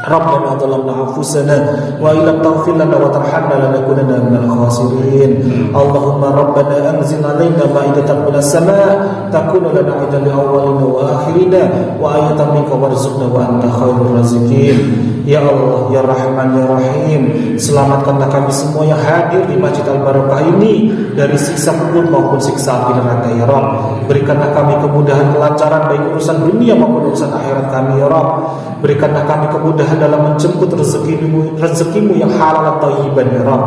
Rabbana zalamna anfusana wa illam taghfir lana wa tarhamna lanakunanna minal khasirin. Allahumma rabbana anzil 'alaina ma'idatan minas sama' takunu lana 'idan li awwalina wa akhirina wa ayatan minka warzuqna wa anta khairur raziqin. Ya Allah ya Rahman ya Rahim, selamatkanlah kami semua yang hadir di Masjid Al-Barakah ini dari siksa kubur maupun siksa api neraka ya Rabb. Berikanlah kami kemudahan kelancaran baik urusan dunia maupun urusan akhirat kami ya Rabb. Berikanlah kami kemudahan dalam menjemput rezekimu yang halal atau thayyiban ya Rabb.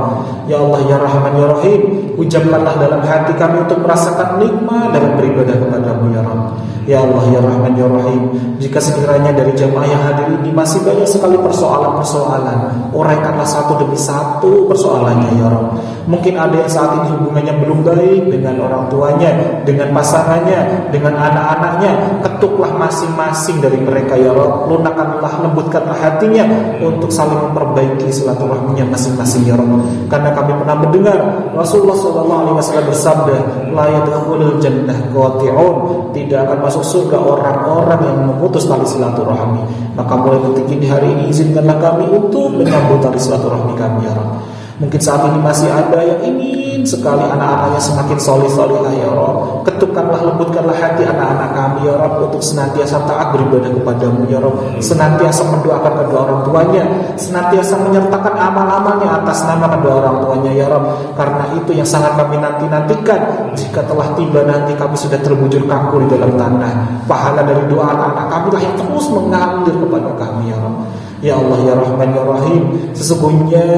Ya Allah ya Rahman ya Rahim, ucapkanlah dalam hati kami untuk merasakan nikmat dalam beribadah kepadamu ya Rabb. Ya Allah ya Rahman ya Rahim, jika sekiranya dari jamaah yang hadir ini masih banyak sekali persoalan-persoalan, uraikanlah satu demi satu persoalannya ya Rabb. Mungkin ada yang saat ini hubungannya belum baik dengan orang tuanya, dengan pasangannya, dengan anak-anaknya. Ketuklah masing-masing dari mereka ya Rabb. Lunakkanlah, lembutkanlah hatinya untuk saling memperbaiki silaturahminya masing-masing ya Rabb. Karena kami pernah mendengar Rasulullah SAW bersabda, la yadkhulul jannah qati'un, tidak akan masuk surga orang-orang yang memutus tali silaturahmi. Maka mulai detik ini hari ini izinkanlah kami untuk menyambut tali silaturahmi kami ya Rabb. Mungkin saat ini masih ada yang ingin sekali anak-anaknya semakin soleh-solehah ya Rabb. Ketukkanlah, lembutkanlah hati anak-anak kami ya Rabb untuk senantiasa taat beribadah kepadamu ya Rabb, senantiasa mendoakan kedua orang tuanya, senantiasa menyertakan amal-amalnya atas nama kedua orang tuanya ya Rabb. Karena itu yang sangat kami nanti-nantikan. Jika telah tiba nanti kami sudah terbujur kaku di dalam tanah, pahala dari doa anak-anak kami lah yang terus mengalir kepada kami ya Rabb. Ya Allah ya Rahman ya Rahim, sesungguhnya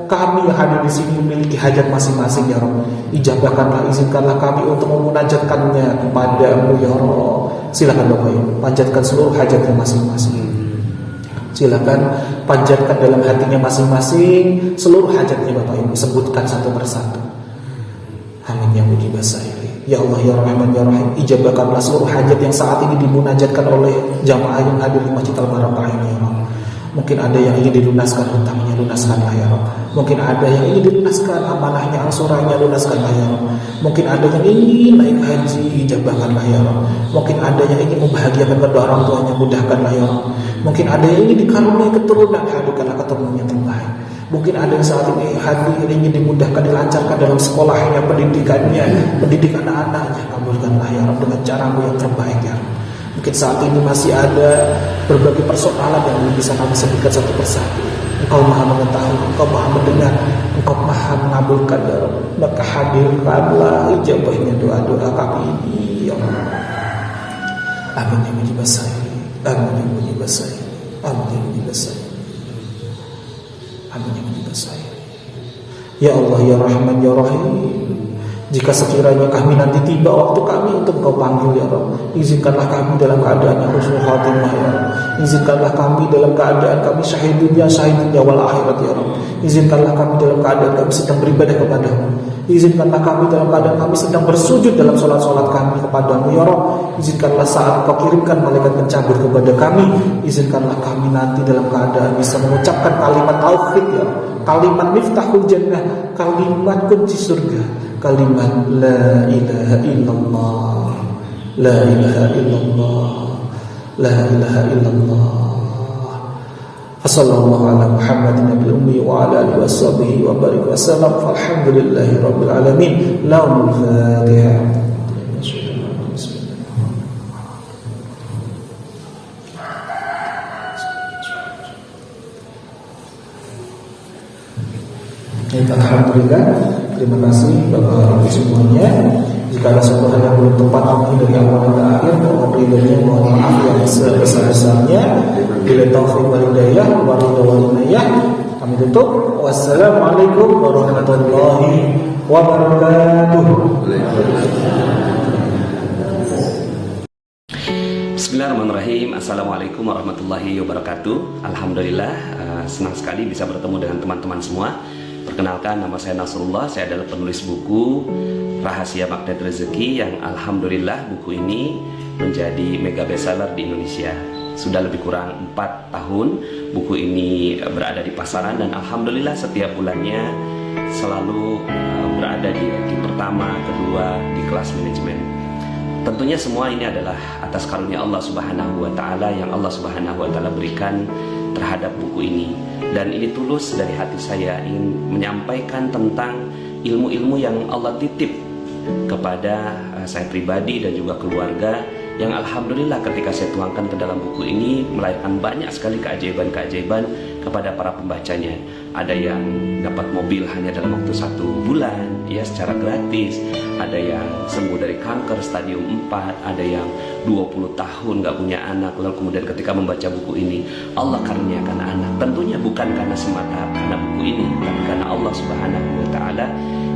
kami yang hadir di sini memiliki hajat masing-masing ya Rabb. Ijabahkanlah, izinkanlah kami untuk memunajatkannya kepadamu ya Rabb. Silakan Bapak Ibu, panjatkan seluruh hajatnya masing-masing. Silakan panjatkan dalam hatinya masing-masing seluruh hajatnya Bapak Ibu, sebutkan satu persatu. Amin ya mujibas sairi. Ya Allah ya Rahman ya Rahim, ijabahkanlah seluruh hajat yang saat ini dimunajatkan oleh jamaah yang hadir di Masjid Al-Barakah ini ya Rabb. Mungkin ada yang ingin dilunaskan hutangnya, lunaskanlah ya Rabb. Mungkin ada yang ingin dilunaskan amanahnya, angsurannya, lunaskanlah ya Rabb. Mungkin ada yang ingin naik haji, ijabahkanlah ya Rabb. Mungkin ada yang ingin membahagiakan kedua orang tuanya, mudahkanlah ya Rabb. Mungkin ada yang ingin dikaruniai keturunan, hadirkanlah keturunan yang terbaik. Mungkin ada yang saat ini hadir ingin dimudahkan, dilancarkan dalam sekolahnya, pendidikannya, pendidik anak-anaknya, kabulkanlah ya Rabb dengan caramu yang terbaik ya Rabb. Mungkin saat ini masih ada berbagai persoalan yang belum bisa kami sebutkan satu persatu. Engkau maha mengetahui, Engkau maha mendengar, Engkau maha mengabulkan ya Rabb. Maka hadirkanlah ijabahnya doa-doa kami ini ya Rabb. Amin ya mujibas sairi, amin ya mujibas sairi, amin ya mujibas sairi, amin ya mujibas sairi. Ya Allah ya Rahman ya Rahim, Jika sekiranya kami nanti tiba waktu kami untuk Engkau panggil ya Rabb, izinkanlah kami dalam keadaan yang husnul khatimah ya Rabb. Izinkanlah kami dalam keadaan kami syahid dunia wal akhirat ya Rabb. Izinkanlah kami dalam keadaan kami sedang beribadah kepadamu. Izinkanlah kami dalam keadaan kami sedang bersujud dalam solat-solat kami kepadamu ya Rabb. Izinkanlah saat Kau kirimkan malaikat pencabut kepada kami, izinkanlah kami nanti dalam keadaan bisa mengucapkan kalimat tauhid ya Rabb, kalimat miftahul jannah, kalimat kunci surga, kalimat la ilaha illallah, la ilaha illallah, la ilaha illallah. Sallallahu ala Muhammadin nabil ummi wa ala alihi washabihi wa barik wa sallam. Alhamdulillahi rabbil alamin. Lahul Fatihah. Alhamdulillah, terima kasih Bapak Ibu semuanya. Jika ada suatu hal yang belum tepat mungkin dari awal dan akhir, mohon ridhonya, mohon maaf yang sebesar-besarnya. Bila taufik wal hidayah, wa ridho wal inayah. Kami tutup. Wassalamualaikum warahmatullahi wabarakatuh. Bismillahirrahmanirrahim. Assalamualaikum warahmatullahi wabarakatuh. Alhamdulillah, senang sekali bisa bertemu dengan teman-teman semua. Perkenalkan, nama saya Nasrullah. Saya adalah penulis buku Rahasia Magnet Rezeki, yang alhamdulillah buku ini menjadi mega bestseller di Indonesia. Sudah lebih kurang 4 tahun buku ini berada di pasaran, dan alhamdulillah setiap bulannya selalu berada di ranking pertama, kedua di kelas manajemen. Tentunya semua ini adalah atas karunia Allah Subhanahu wa Ta'ala yang Allah Subhanahu wa Ta'ala berikan terhadap buku ini. Dan ini tulus dari hati saya ingin menyampaikan tentang ilmu-ilmu yang Allah titip kepada saya pribadi dan juga keluarga, yang alhamdulillah ketika saya tuangkan ke dalam buku ini melahirkan banyak sekali keajaiban-keajaiban kepada para pembacanya. Ada yang dapat mobil hanya dalam waktu 1 bulan ya secara gratis, ada yang sembuh dari kanker stadium 4, ada yang 20 tahun gak punya anak, lalu kemudian ketika membaca buku ini Allah karuniakan anak. Tentunya bukan karena semata karena buku ini, tapi karena Allah Subhanahu wa Ta'ala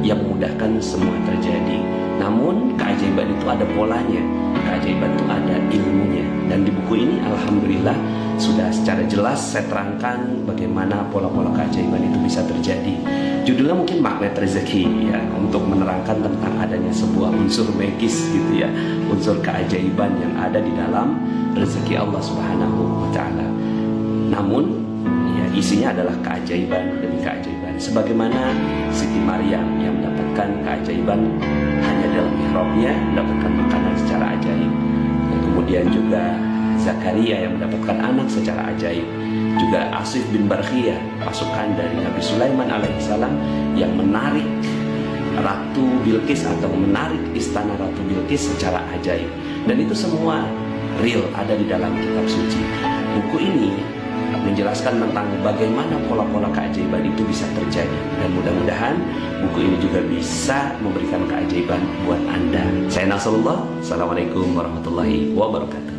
yang memudahkan semua terjadi. Namun keajaiban itu ada polanya, keajaiban itu ada ilmunya, dan di buku ini alhamdulillah sudah secara jelas saya terangkan bagaimana pola-pola keajaiban itu bisa terjadi. Judulnya mungkin Magnet Rezeki ya, untuk menerangkan tentang adanya sebuah unsur magis gitu ya, unsur keajaiban yang ada di dalam rezeki Allah Subhanahu wa Ta'ala. Namun ya isinya adalah keajaiban demi keajaiban. Sebagaimana Siti Maryam yang mendapatkan keajaiban hanya dalam mihrabnya, mendapatkan makanan secara ajaib. Dan kemudian juga Zakaria yang mendapatkan anak secara ajaib. Juga Asif bin Barkhiyah, pasukan dari Nabi Sulaiman alaihissalam, yang menarik Ratu Bilqis atau menarik istana Ratu Bilqis secara ajaib. Dan itu semua real, ada di dalam kitab suci. Buku ini menjelaskan tentang bagaimana pola-pola keajaiban itu bisa terjadi, dan mudah-mudahan buku ini juga bisa memberikan keajaiban buat Anda. Saya Nasrullah. Assalamualaikum warahmatullahi wabarakatuh.